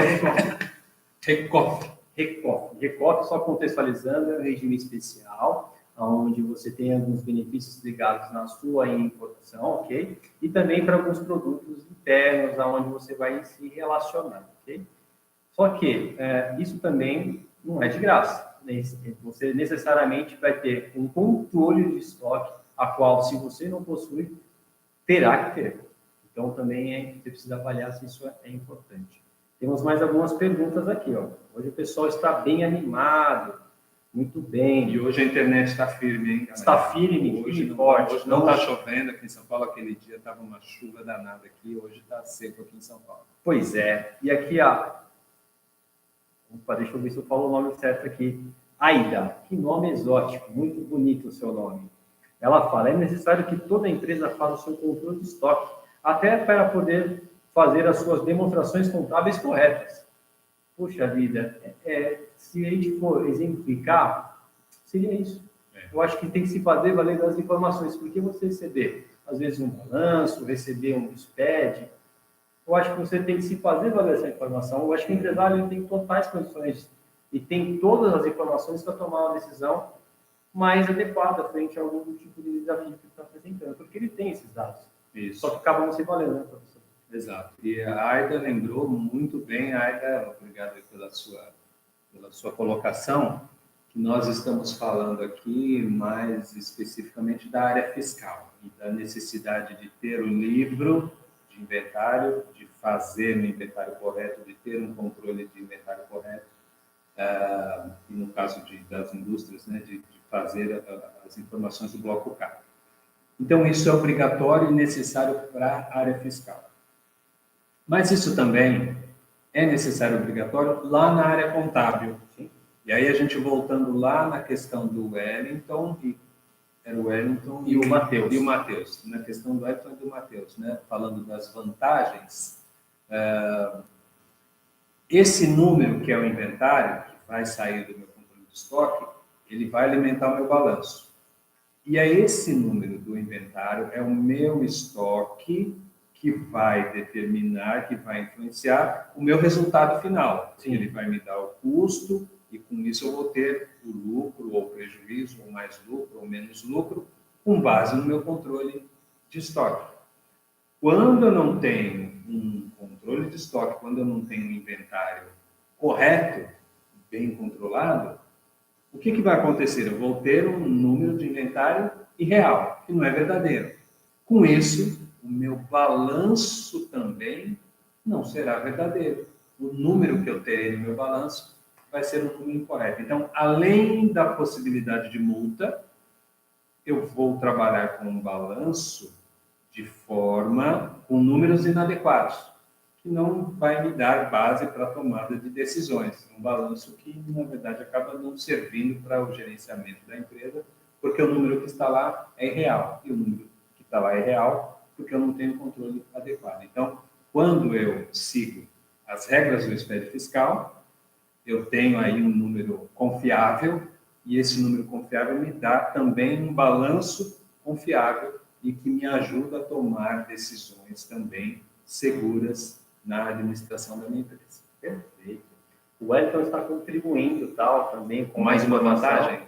RECOF. RECOF, só contextualizando, é um regime especial, onde você tem alguns benefícios ligados na sua importação, ok? E também para alguns produtos internos, onde você vai se relacionar, ok? Só que isso também não é de graça. Você necessariamente vai ter um controle de estoque, a qual, se você não possui, terá que ter. Então, também você precisa avaliar se isso é importante. Temos mais algumas perguntas aqui. Hoje o pessoal está bem animado, muito bem. E hoje a internet está firme, hein? Galera? Está firme, hoje forte. Hoje não está chovendo aqui em São Paulo, aquele dia estava uma chuva danada aqui, hoje está seco aqui em São Paulo. Pois é. E aqui, Opa, deixa eu ver se eu falo o nome certo aqui. Aida, que nome exótico, muito bonito o seu nome. Ela fala, é necessário que toda empresa faça o seu controle de estoque, até para poder fazer as suas demonstrações contábeis corretas. Puxa vida, se a gente for exemplificar, seria isso. Eu acho que tem que se fazer valer das informações, porque você receber, às vezes, um balanço, receber um SPED, eu acho que você tem que se fazer valer essa informação. Eu acho que o empresário ele tem totais condições e tem todas as informações para tomar uma decisão mais adequada frente a algum tipo de desafio que ele está apresentando, porque ele tem esses dados. Isso. Só que acabam não se valendo, né, professor? Exato. E a Aida lembrou muito bem, Aida, obrigado pela sua colocação, que nós estamos falando aqui mais especificamente da área fiscal e da necessidade de ter o livro de inventário, de fazer no inventário correto, de ter um controle de inventário correto, e no caso das indústrias, né, de fazer as informações do bloco K. Então, isso é obrigatório e necessário para a área fiscal. Mas isso também é necessário e obrigatório lá na área contábil. Sim? E aí a gente voltando lá na questão do Wellington, era o Wellington e o Matheus. E o Matheus, na questão do Wellington e do Matheus, né? Falando das vantagens, esse número que é o inventário, que vai sair do meu controle de estoque, ele vai alimentar o meu balanço. E é esse número do inventário, é o meu estoque que vai determinar, que vai influenciar o meu resultado final. Sim. Ele vai me dar o custo e com isso eu vou ter o lucro ou prejuízo, ou mais lucro ou menos lucro, com base no meu controle de estoque. Quando eu não tenho um controle de estoque, quando eu não tenho um inventário correto, bem controlado, o que vai acontecer? Eu vou ter um número de inventário irreal, que não é verdadeiro. Com isso, o meu balanço também não será verdadeiro. O número que eu terei no meu balanço vai ser um número incorreto. Então, além da possibilidade de multa, eu vou trabalhar com um balanço de forma com números inadequados, que não vai me dar base para a tomada de decisões. Um balanço que, na verdade, acaba não servindo para o gerenciamento da empresa, porque o número que está lá é irreal. E o número que está lá é real porque eu não tenho controle adequado. Então, quando eu sigo as regras do SPED fiscal, eu tenho aí um número confiável, e esse número confiável me dá também um balanço confiável e que me ajuda a tomar decisões também seguras na administração da minha empresa. Perfeito. O Wellington está contribuindo também com mais uma vantagem?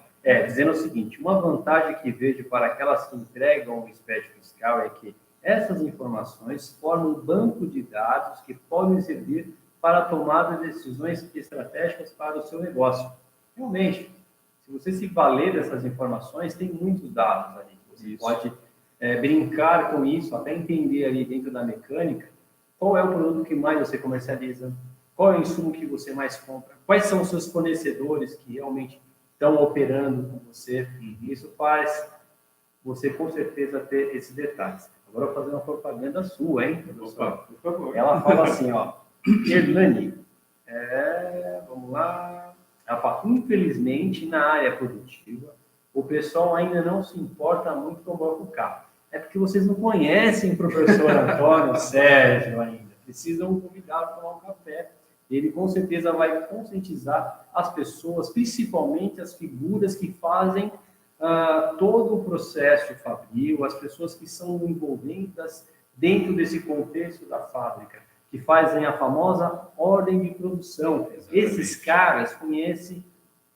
Dizendo o seguinte, uma vantagem que vejo para aquelas que entregam o SPED fiscal é que essas informações formam um banco de dados que podem servir para a tomada de decisões estratégicas para o seu negócio. Realmente, se você se valer dessas informações, tem muitos dados ali. Você pode brincar com isso, até entender ali dentro da mecânica qual é o produto que mais você comercializa, qual é o insumo que você mais compra, quais são os seus fornecedores que realmente estão operando com você. Isso faz você, com certeza, ter esses detalhes. Agora eu vou fazer uma propaganda sua, hein, professor? Opa, por favor. Ela fala assim, ó, Hernani, vamos lá, ela fala, infelizmente, na área produtiva, o pessoal ainda não se importa muito com o bloco K. É porque vocês não conhecem o professor Antônio Sérgio ainda. Precisam convidar para tomar um café. Ele, com certeza, vai conscientizar as pessoas, principalmente as figuras que fazem todo o processo fabril, as pessoas que são envolvidas dentro desse contexto da fábrica, que fazem a famosa ordem de produção. Exatamente. Esses caras conhecem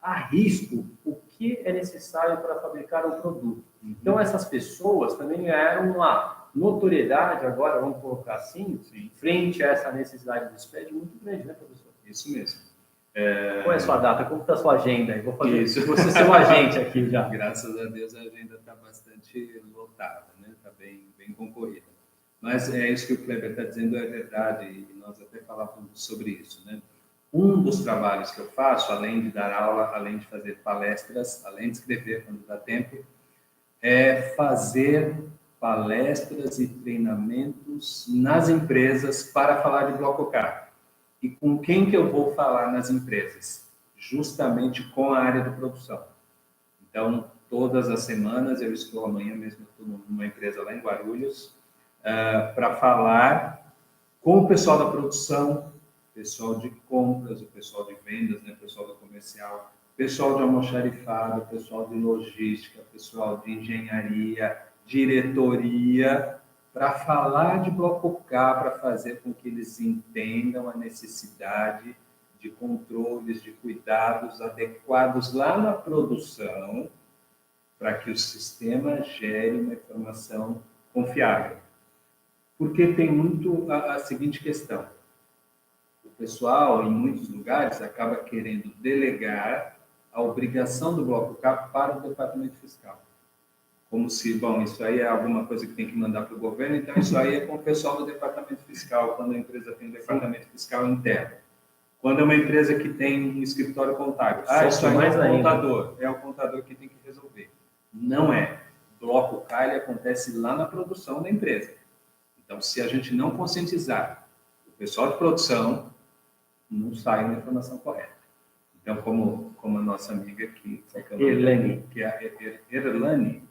a risco o que é necessário para fabricar um produto. Então, essas pessoas também ganharam uma notoriedade, agora, vamos colocar assim, frente a essa necessidade do SPED muito grande, né, professor? Isso mesmo. Qual é a sua data? Como está a sua agenda? Eu vou fazer isso. Você ser um agente aqui já. Graças a Deus a agenda está bastante lotada, né? Está bem concorrida. Mas é isso que o Kleber está dizendo, é verdade, e nós até falávamos sobre isso, né? Um dos trabalhos que eu faço, além de dar aula, além de fazer palestras, além de escrever quando dá tempo, é fazer palestras e treinamentos nas empresas para falar de bloco K. E com quem que eu vou falar nas empresas? Justamente com a área de produção. Então, todas as semanas, eu estou, amanhã mesmo, eu estou numa empresa lá em Guarulhos, para falar com o pessoal da produção, pessoal de compras, o pessoal de vendas, né, o pessoal do comercial, pessoal de almoxarifado, pessoal de logística, pessoal de engenharia, diretoria, para falar de bloco K, para fazer com que eles entendam a necessidade de controles, de cuidados adequados lá na produção, para que o sistema gere uma informação confiável. Porque tem muito a seguinte questão. O pessoal, em muitos lugares, acaba querendo delegar a obrigação do bloco K para o departamento fiscal. Como se, bom, isso aí é alguma coisa que tem que mandar para o governo, então isso aí é com o pessoal do departamento fiscal, quando a empresa tem um departamento fiscal interno. Quando é uma empresa que tem um escritório contábil, isso aí é o contador, é o contador que tem que resolver. Não é. O bloco K, ele acontece lá na produção da empresa. Então, se a gente não conscientizar o pessoal de produção, não sai uma informação correta. Então, como a nossa amiga aqui, Erlane. que é a Erlane.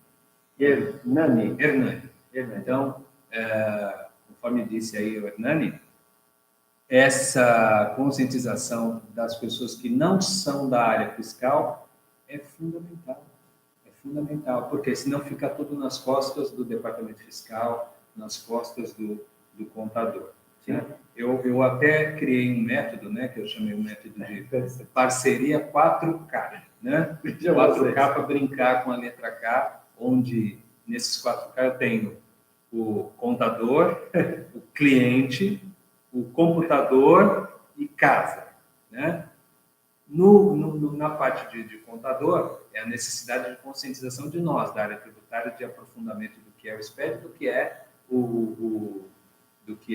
Então, conforme disse aí o Hernani, essa conscientização das pessoas que não são da área fiscal é fundamental. É fundamental, porque senão fica tudo nas costas do departamento fiscal, nas costas do contador. Né? Eu até criei um método, né, que eu chamei o método de parceria 4K. Né? 4K para brincar com a letra K, onde nesses 4K eu tenho o contador, o cliente, o computador e casa. Né? Na parte de contador, é a necessidade de conscientização de nós, da área tributária, de aprofundamento do que é o SPED, do que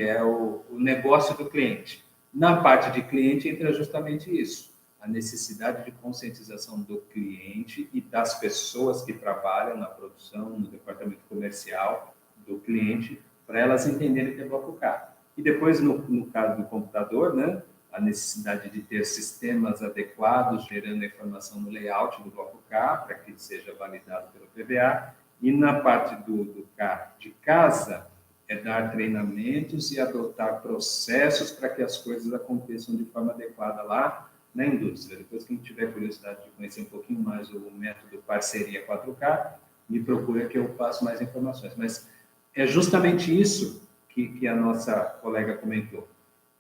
é o negócio do cliente. Na parte de cliente entra justamente isso, a necessidade de conscientização do cliente e das pessoas que trabalham na produção, no departamento comercial do cliente, para elas entenderem que é bloco K. E depois, no caso do computador, né, a necessidade de ter sistemas adequados, gerando a informação no layout do bloco K, para que seja validado pelo PVA. E na parte do K de casa, é dar treinamentos e adotar processos para que as coisas aconteçam de forma adequada lá na indústria. Depois, quem tiver curiosidade de conhecer um pouquinho mais o método parceria 4K, me procura que eu passo mais informações. Mas é justamente isso que a nossa colega comentou.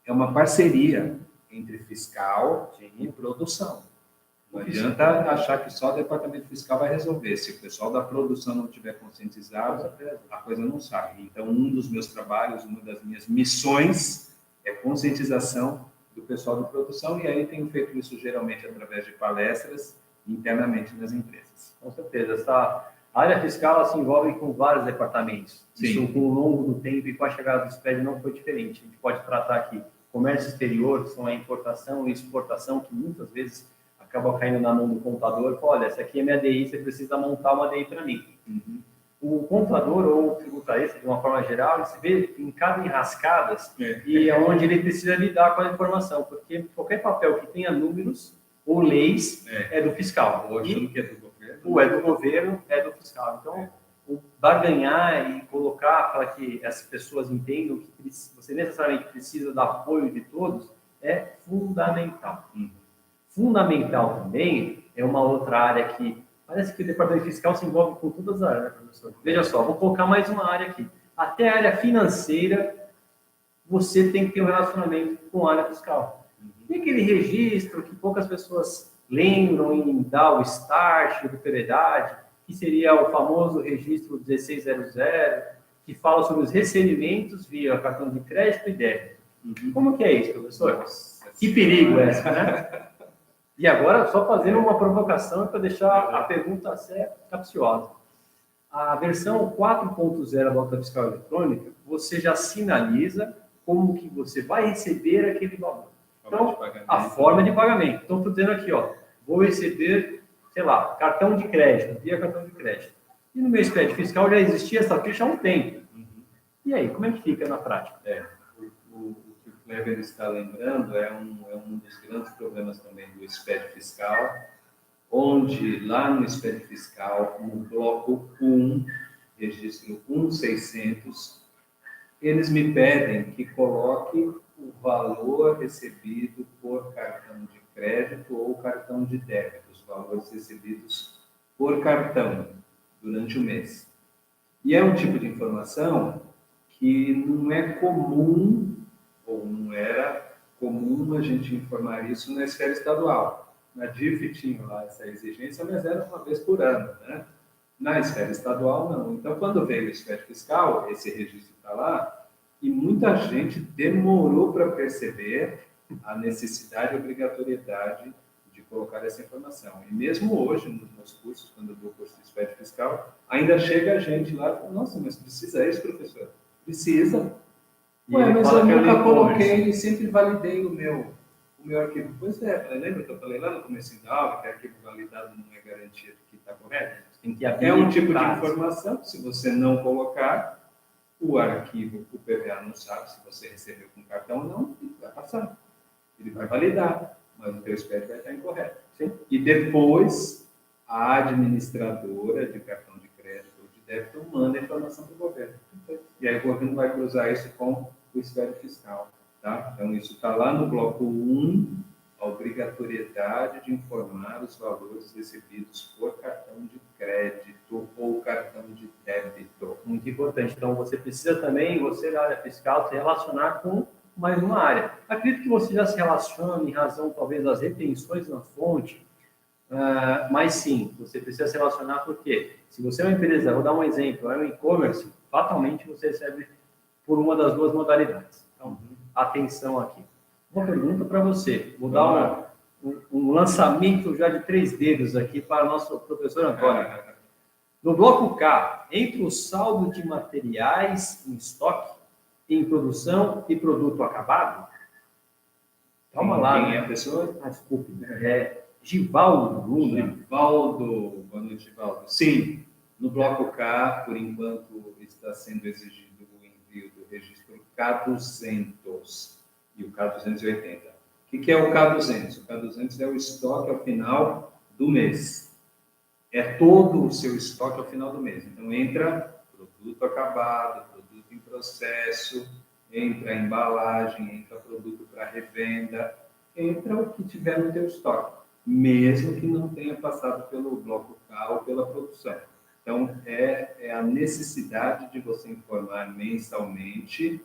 É uma parceria entre fiscal e produção. Não adianta achar que só o departamento fiscal vai resolver. Se o pessoal da produção não estiver conscientizado, a coisa não sai. Então, um dos meus trabalhos, uma das minhas missões é conscientização do pessoal de produção, e aí tenho feito isso geralmente através de palestras internamente nas empresas. Com certeza. A área fiscal se envolve com vários departamentos. Sim. Isso, com o longo do tempo e com a chegada do SPED, não foi diferente. A gente pode tratar aqui comércio exterior, que são a importação e exportação, que muitas vezes acaba caindo na mão do contador. Olha, essa aqui é minha DI, você precisa montar uma DI para mim. Uhum. O contador ou o tributarista, de uma forma geral, ele se vê em cada enrascadas e é onde ele precisa lidar com a informação, porque qualquer papel que tenha números ou leis é do fiscal. Ou achando que é do governo. Ou é do governo, é do fiscal. Então, o barganhar e colocar para que as pessoas entendam que você necessariamente precisa do apoio de todos é fundamental. Fundamental também é uma outra área que parece que o departamento fiscal se envolve com todas as áreas, né, professor? Veja só, vou colocar mais uma área aqui. Até a área financeira, você tem que ter um relacionamento com a área fiscal. Tem aquele registro que poucas pessoas lembram em dar o start de propriedade, que seria o famoso registro 1600, que fala sobre os recebimentos via cartão de crédito e débito. Como que é isso, professor? Que perigo é essa, né? E agora, só fazendo uma provocação para deixar a pergunta capciosa. A versão 4.0 da nota fiscal eletrônica, você já sinaliza como que você vai receber aquele valor. Então, a forma de pagamento. Então, estou dizendo aqui, ó, vou receber, sei lá, cartão de crédito, via cartão de crédito. E no meu SPED fiscal já existia essa ficha há um tempo. E aí, como é que fica na prática? O Kleber está lembrando, é um dos grandes problemas também do SPED fiscal, onde lá no SPED fiscal, no bloco 1, registro 1600, eles me pedem que coloque o valor recebido por cartão de crédito ou cartão de débito, os valores recebidos por cartão durante o mês. E é um tipo de informação que não é comum, ou não era comum a gente informar isso na esfera estadual. Na DIF tinha lá essa exigência, mas era uma vez por ano, né? Na esfera estadual, não. Então, quando veio o SPED fiscal, esse registro está lá, e muita gente demorou para perceber a necessidade e obrigatoriedade de colocar essa informação. E mesmo hoje, nos meus cursos, quando eu dou curso de SPED fiscal, ainda chega a gente lá e fala, nossa, mas precisa isso, professor? Precisa. Ué, mas eu nunca coloquei e sempre validei o meu arquivo. Pois é, lembra que eu falei lá no começo da aula que arquivo validado não é garantia de que está correto? Tem que É um tipo de informação, se você não colocar, o arquivo, o PVA não sabe se você recebeu com cartão ou não, ele vai passar. Ele vai validar, mas o teu SPED vai estar incorreto. Sim? E depois, a administradora de cartão de crédito ou de débito manda a informação para o governo. E aí o governo vai cruzar isso com o SPED fiscal. Tá? Então, isso está lá no bloco 1, a obrigatoriedade de informar os valores recebidos por cartão de crédito ou cartão de débito. Muito importante. Então, você precisa também, você na área fiscal, se relacionar com mais uma área. Acredito que você já se relaciona em razão, talvez, das retenções na fonte, mas sim, você precisa se relacionar porque se você é uma empresa, vou dar um exemplo, é um e-commerce, fatalmente você recebe por uma das duas modalidades. Então, atenção aqui. Uma pergunta para você. Vou dar um lançamento já de 3 dedos aqui para o nosso professor Antônio. No bloco K, entre o saldo de materiais em estoque, em produção e produto acabado, calma lá. Quem é a pessoa? Desculpe. Givaldo Luna. Givaldo, boa noite, Givaldo. Sim, no bloco K, por enquanto, está sendo exigido o envio do registro K200 e o K280. O que é o K200? O K200 é o estoque ao final do mês. É todo o seu estoque ao final do mês. Então, entra produto acabado, produto em processo, entra embalagem, entra produto para revenda, entra o que tiver no teu estoque, mesmo que não tenha passado pelo bloco K ou pela produção. Então, é a necessidade de você informar mensalmente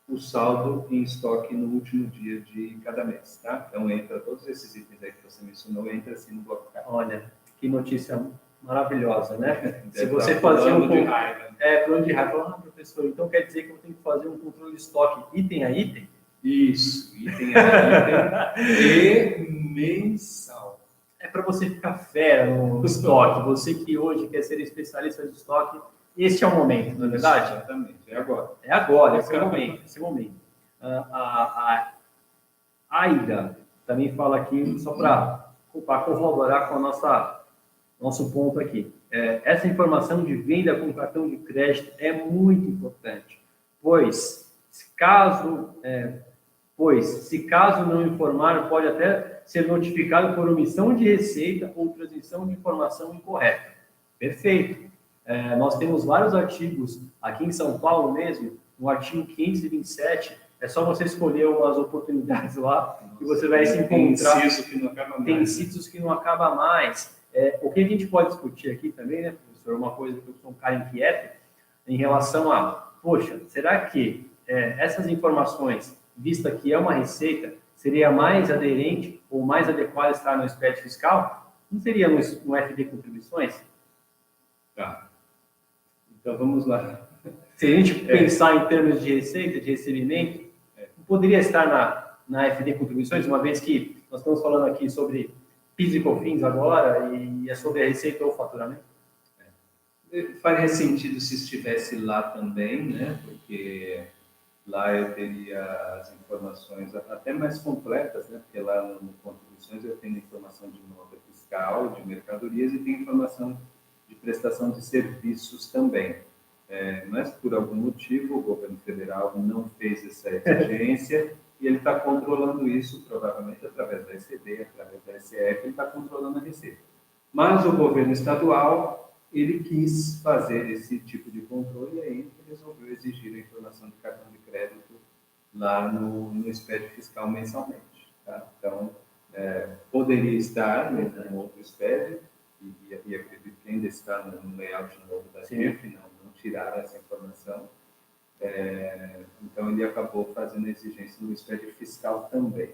o saldo em estoque no último dia de cada mês, tá? Então, entra todos esses itens aí que você mencionou, entra assim no bloco K. Olha, que notícia maravilhosa, né? Se você fazer fazer um de raiva. plano de raiva, professor, então quer dizer que eu tenho que fazer um controle de estoque item a item? Isso, item a item e mensal. É para você ficar fera no estoque. Você que hoje quer ser especialista de estoque, este é o momento, não é verdade? Exatamente, é agora. É agora, esse é o momento. Esse é o momento. A Aida também fala aqui, só para corroborar com a nosso ponto aqui. Essa informação de venda com cartão de crédito é muito importante, pois se caso não informar, pode até ser notificado por omissão de receita ou transmissão de informação incorreta. Perfeito. Nós temos vários artigos aqui em São Paulo mesmo, no artigo 527, é só você escolher umas oportunidades lá que você vai se encontrar. Tem incisos que não acaba mais. O que a gente pode discutir aqui também, né, professor, uma coisa que eu sou um cara inquieto, em relação a, poxa, será que essas informações, vista que é uma receita, seria mais aderente ou mais adequado estar no SPED fiscal? Não seria no FD Contribuições? Tá. Então, vamos lá. Se a gente pensar em termos de receita, de recebimento, não poderia estar na FD Contribuições, uma vez que nós estamos falando aqui sobre PIS e COFINS agora e é sobre a receita ou faturamento? Faria sentido se estivesse lá também, né? Porque lá eu teria as informações até mais completas, né? Porque lá no Contribuições eu tenho informação de nota fiscal, de mercadorias e tenho informação de prestação de serviços também. Mas por algum motivo o governo federal não fez essa exigência e ele está controlando isso, provavelmente através da ECD, através da SEF, ele está controlando a receita. Mas o governo estadual, ele quis fazer esse tipo de controle e aí ele resolveu exigir a informação do cartão de crédito lá no SPED fiscal mensalmente. Tá? Então, poderia estar num outro SPED, e acredito que ainda está no layout novo da CIF, não tiraram essa informação. Então, ele acabou fazendo a exigência no SPED fiscal também.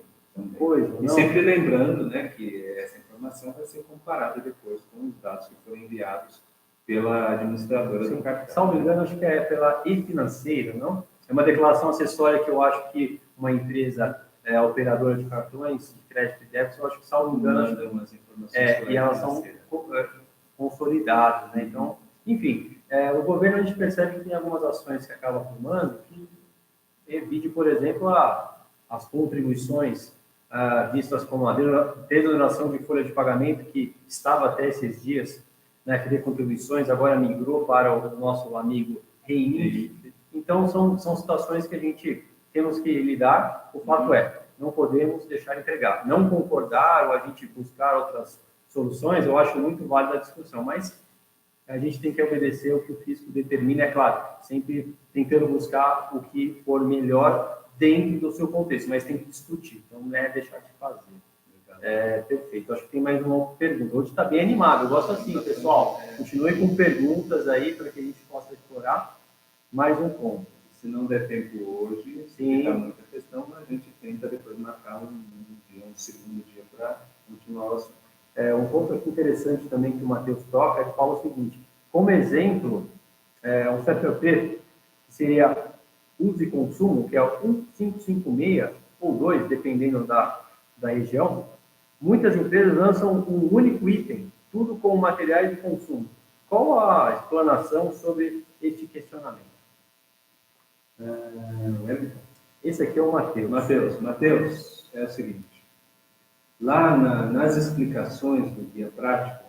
E sempre lembrando, né, que essa informação vai ser comparada depois com os dados que foram enviados pela administradora do cartão. Se não me engano, acho que é pela e-financeiro, não? É uma declaração acessória que eu acho que uma empresa operadora de cartões de crédito e débito, eu acho que, se não me engano, umas informações e elas são consolidadas, né? Então, enfim, o governo, a gente percebe que tem algumas ações que acabam tomando que evite, por exemplo, as contribuições vistas como a desoneração de folha de pagamento, que estava até esses dias na FD Contribuições, agora migrou para o nosso amigo Reinic. Então, são situações que a gente temos que lidar. O fato não podemos deixar entregar. Não concordar ou a gente buscar outras soluções, eu acho muito válida a discussão, mas a gente tem que obedecer o que o fisco determina, é claro, sempre tentando buscar o que for melhor dentro do seu contexto, mas tem que discutir, então não é deixar de fazer. Perfeito. Acho que tem mais uma pergunta. Hoje está bem animado, eu gosto assim, pessoal. Continue com perguntas aí para que a gente possa explorar mais um ponto. Se não der tempo hoje, se ficar muita questão, a gente tenta depois marcar um segundo dia para continuar o assunto. Um ponto aqui interessante também que o Matheus toca, ele fala o seguinte: como exemplo, um CFP, que seria uso e consumo, que é o 1556 ou 2, dependendo da região, muitas empresas lançam um único item, tudo com materiais de consumo. Qual a explanação sobre este questionamento? Esse aqui é o Matheus. Matheus, é o seguinte. Lá nas explicações do guia prático,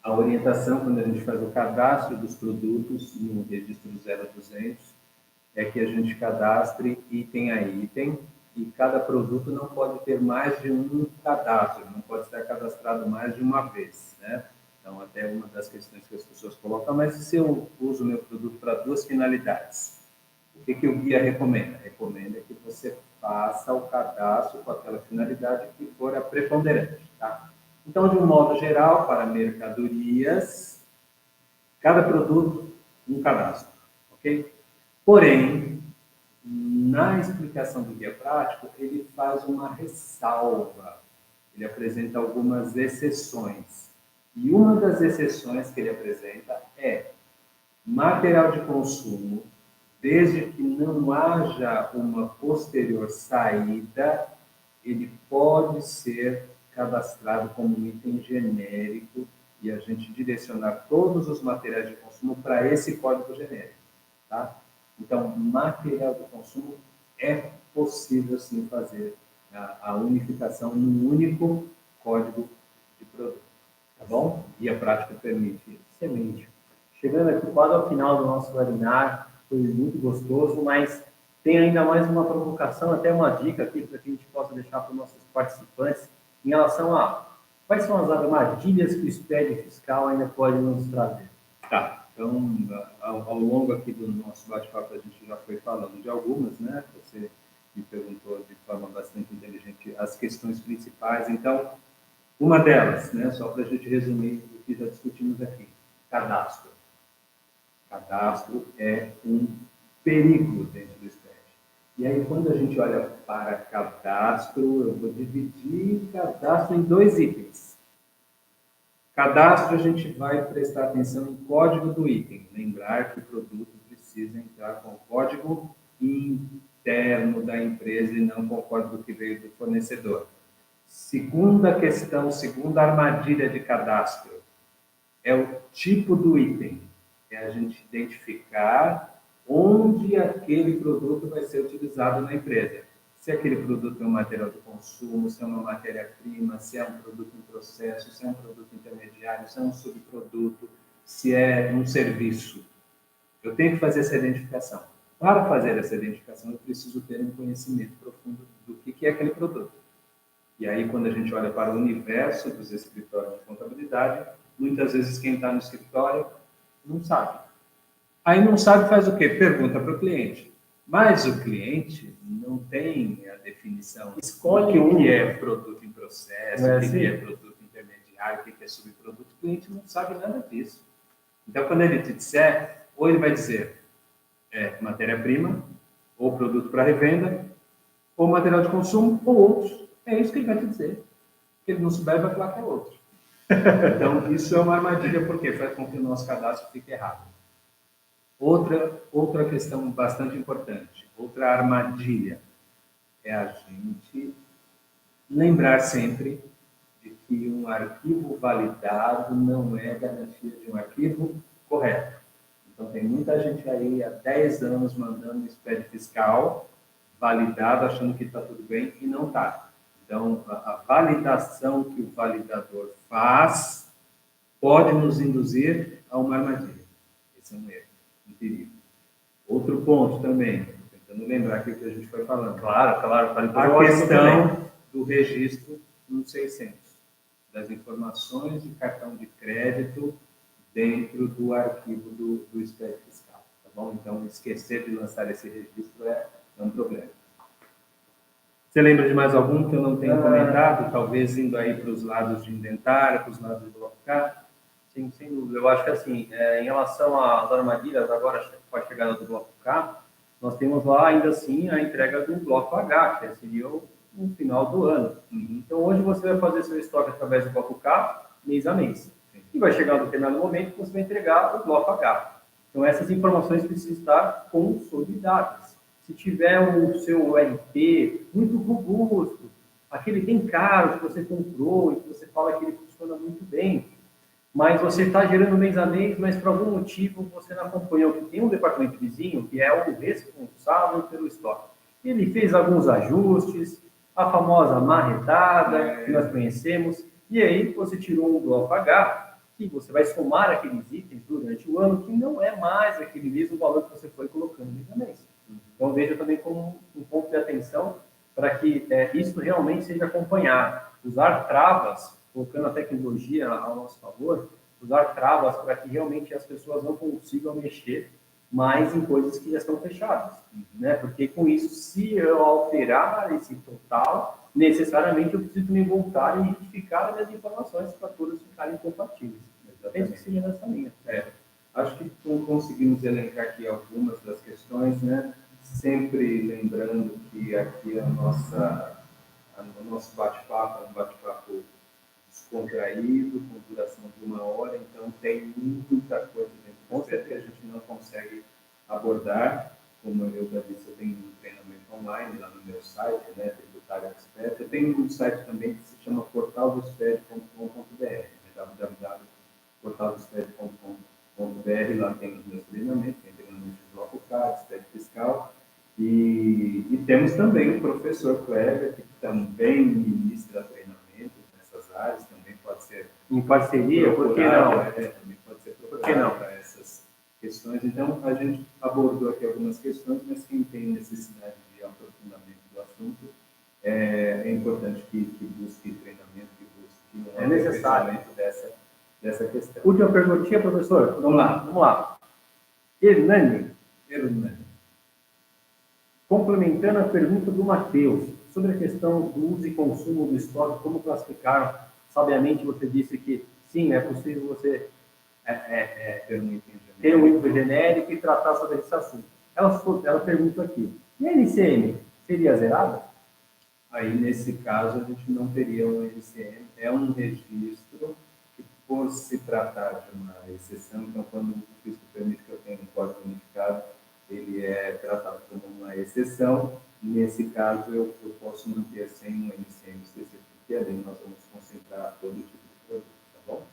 a orientação, quando a gente faz o cadastro dos produtos no registro 0200, é que a gente cadastre item a item, e cada produto não pode ter mais de um cadastro, não pode estar cadastrado mais de uma vez, né? Então, até uma das questões que as pessoas colocam, mas se eu uso o meu produto para duas finalidades, o que o guia recomenda? Recomenda que você faça o cadastro com aquela finalidade que for a preponderante, tá? Então, de um modo geral, para mercadorias, cada produto, um cadastro, ok? Porém, na explicação do guia prático, ele faz uma ressalva, ele apresenta algumas exceções. E uma das exceções que ele apresenta é material de consumo, desde que não haja uma posterior saída, ele pode ser cadastrado como um item genérico e a gente direcionar todos os materiais de consumo para esse código genérico, tá? Então, material de consumo é possível, sim, fazer a unificação num único código de produto, tá bom? E a prática permite isso. Excelente. Chegando aqui quase ao final do nosso webinar, foi muito gostoso, mas tem ainda mais uma provocação, até uma dica aqui para que a gente possa deixar para os nossos participantes em relação a quais são as armadilhas que o SPED fiscal ainda pode nos trazer. Tá. Então, ao longo aqui do nosso bate-papo, a gente já foi falando de algumas, né? Você me perguntou de forma bastante inteligente as questões principais. Então, uma delas, né? Só para a gente resumir o que já discutimos aqui: cadastro. Cadastro é um perigo dentro do SPED. E aí, quando a gente olha para cadastro, eu vou dividir cadastro em dois itens. Cadastro, a gente vai prestar atenção em código do item. Lembrar que o produto precisa entrar com o código interno da empresa e não com o código que veio do fornecedor. Segunda questão, segunda armadilha de cadastro, é o tipo do item. É a gente identificar onde aquele produto vai ser utilizado na empresa. Se aquele produto é um material de consumo, se é uma matéria-prima, se é um produto em processo, se é um produto intermediário, se é um subproduto, se é um serviço. Eu tenho que fazer essa identificação. Para fazer essa identificação, eu preciso ter um conhecimento profundo do que é aquele produto. E aí, quando a gente olha para o universo dos escritórios de contabilidade, muitas vezes quem está no escritório não sabe. Aí não sabe, faz o quê? Pergunta para o cliente. Mas o cliente não tem a definição. Escolhe o que é produto em processo, o que assim? é produto intermediário, o que é subproduto. O cliente não sabe nada disso. Então, quando ele te disser, ou ele vai dizer matéria-prima, ou produto para revenda, ou material de consumo, ou outros. É isso que ele vai te dizer. Se ele não souber, vai falar que é outro. Então, isso é uma armadilha, porque faz com que o nosso cadastro fique errado. Outra questão bastante importante, outra armadilha, é a gente lembrar sempre de que um arquivo validado não é garantia de um arquivo correto. Então, tem muita gente aí há 10 anos mandando SPED fiscal validado, achando que está tudo bem, e não está. Então, a validação que o validador faz pode nos induzir a uma armadilha. Esse é um erro, um perigo. Outro ponto também, tentando lembrar aqui o que a gente foi falando. Claro. A questão do registro no 600, das informações de cartão de crédito dentro do arquivo do SPED fiscal. Tá bom? Então, esquecer de lançar esse registro é um problema. Você lembra de mais algum que eu não tenha comentado? Talvez indo aí para os lados de inventário, para os lados de bloco K? Sim, sem dúvida. Eu acho que assim, em relação às armadilhas, agora com a chegada do bloco K, nós temos lá ainda assim a entrega do bloco H, que seria no final do ano. Então hoje você vai fazer seu estoque através do bloco K, mês a mês. E vai chegar um determinado momento que você vai entregar o bloco H. Então essas informações precisam estar consolidadas. Se tiver o seu RP muito robusto, aquele bem caro que você comprou e que você fala que ele funciona muito bem, mas você está gerando mês a mês, mas por algum motivo você não acompanhou, que tem um departamento vizinho que é o responsável pelo estoque. Ele fez alguns ajustes, a famosa marretada, que nós conhecemos, e aí você tirou um bloco H, que você vai somar aqueles itens durante o ano, que não é mais aquele mesmo valor que você foi colocando mês a mês. Então veja também como um ponto de atenção para que isso realmente seja acompanhado. Usar travas, colocando a tecnologia ao nosso favor, usar travas para que realmente as pessoas não consigam mexer mais em coisas que já estão fechadas, né? Porque com isso, se eu alterar esse total, necessariamente eu preciso me voltar e retificar as minhas informações para todas ficarem compatíveis. Penso que seja nessa linha. Acho que conseguimos elencar aqui algumas das questões, né? Sempre lembrando que aqui o nosso bate-papo é um bate-papo descontraído, com duração de 1 hora, então tem muita coisa dentro que a gente não consegue abordar. Como eu já disse, eu tenho um treinamento online lá no meu site, né, Tributário Expert. Eu tenho um site também que se chama portaldosped.com.br, www.portaldosped.com.br. Lá tem os meus treinamentos, tem treinamento de bloco K, SPED fiscal, e temos também o professor Kleber, que também ministra treinamentos nessas áreas, também pode ser em parceria, por que não? Também pode ser procurado para essas questões. Então, a gente abordou aqui algumas questões, mas quem tem necessidade de aprofundamento do assunto, é importante que busque treinamento, que busque é necessário dessa questão. Última perguntinha, professor. Vamos lá. Hernani. Complementando a pergunta do Matheus, sobre a questão do uso e consumo do estoque, como classificar? Sabiamente você disse que sim, é possível você ter um item genérico e tratar sobre esse assunto. Ela pergunta aqui, e a NCM seria zerada? Aí, nesse caso, a gente não teria um NCM, é um registro que, por se tratar de uma exceção, então, quando o fisco permite que eu tenha um código unificado, ele é tratado como uma exceção. Nesse caso, eu posso manter sem um NCM específico, que além nós vamos concentrar todo tipo de produto, tá bom?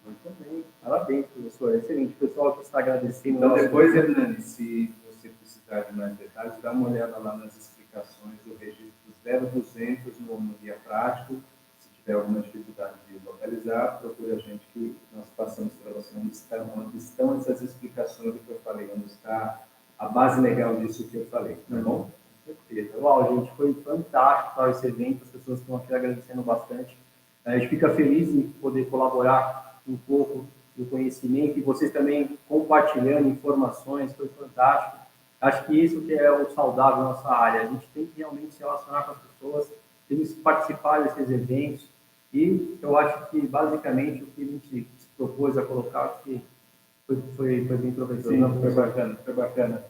Muito bem, parabéns, professor, excelente. O pessoal que está agradecendo. Então, depois, Hernani, se você precisar de mais detalhes, dá uma olhada lá nas explicações do registro 0200 no guia prático. Se tiver alguma dificuldade de localizar, procure a gente que nós passamos para você onde estão essas explicações do que eu falei, onde está a base legal disso que eu falei, tá bom? Com certeza. Uau, gente, foi fantástico tá, esse evento, as pessoas estão aqui agradecendo bastante. A gente fica feliz em poder colaborar um pouco do conhecimento e vocês também compartilhando informações, foi fantástico. Acho que isso que é o saudável na nossa área. A gente tem que realmente se relacionar com as pessoas, tem que participar desses eventos e eu acho que basicamente o que a gente se propôs a colocar, acho que foi bem proveitoso. Sim, foi bacana, foi bacana.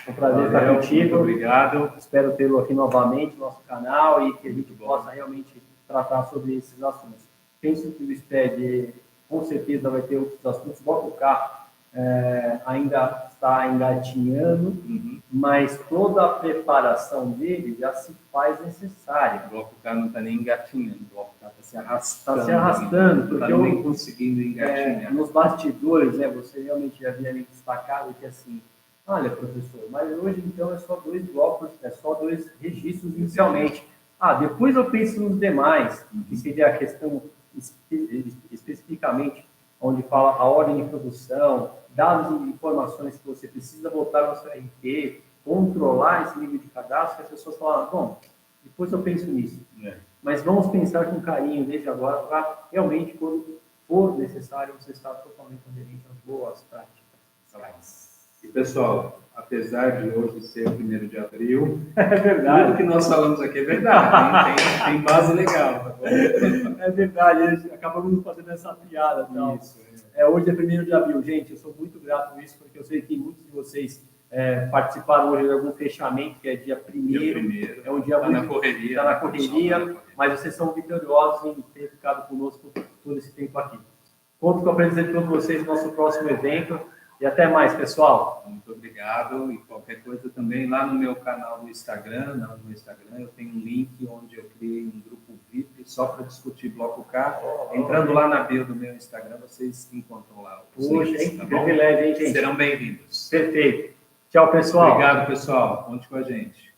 É um prazer estar contigo. Muito obrigado. Espero tê-lo aqui novamente no nosso canal e que a gente possa realmente tratar sobre esses assuntos. Penso que o SPED, com certeza, vai ter outros assuntos. O Bloco K ainda está engatinhando, mas toda a preparação dele já se faz necessária. O Bloco K não está nem engatinhando, o Bloco K está se arrastando. Está se arrastando, não porque está nem conseguindo engatinhar. nos bastidores, você realmente já havia me destacado que assim, olha, professor, mas hoje então é só 2 blocos, é só 2 registros inicialmente. Depois eu penso nos demais, que seria a questão especificamente onde fala a ordem de produção, dados e informações que você precisa botar no seu RP, controlar esse nível de cadastro, que as pessoas falam, bom, depois eu penso nisso. Mas vamos pensar com carinho desde agora para realmente, quando for necessário, você estar totalmente aderente às boas práticas. E, pessoal, apesar de hoje ser 1º de abril, é verdade. Tudo que nós falamos aqui é verdade, tem base legal. Tá bom? É verdade, acabamos fazendo essa piada. Então. Isso, hoje é 1º de abril. Gente, eu sou muito grato por isso, porque eu sei que muitos de vocês participaram hoje de algum fechamento, que é dia 1º. É um dia muito... Está na correria, mas vocês são vitoriosos em ter ficado conosco todo esse tempo aqui. Conto com a presença de todos vocês no nosso próximo evento. E até mais, pessoal. Muito obrigado. E qualquer coisa também, lá no meu canal do Instagram, eu tenho um link onde eu criei um grupo VIP só para discutir Bloco K. Entrando lá na bio do meu Instagram, vocês encontram lá. Poxa, hein? Que privilégio, hein, gente? Serão bem-vindos. Perfeito. Tchau, pessoal. Obrigado, pessoal. Conte com a gente.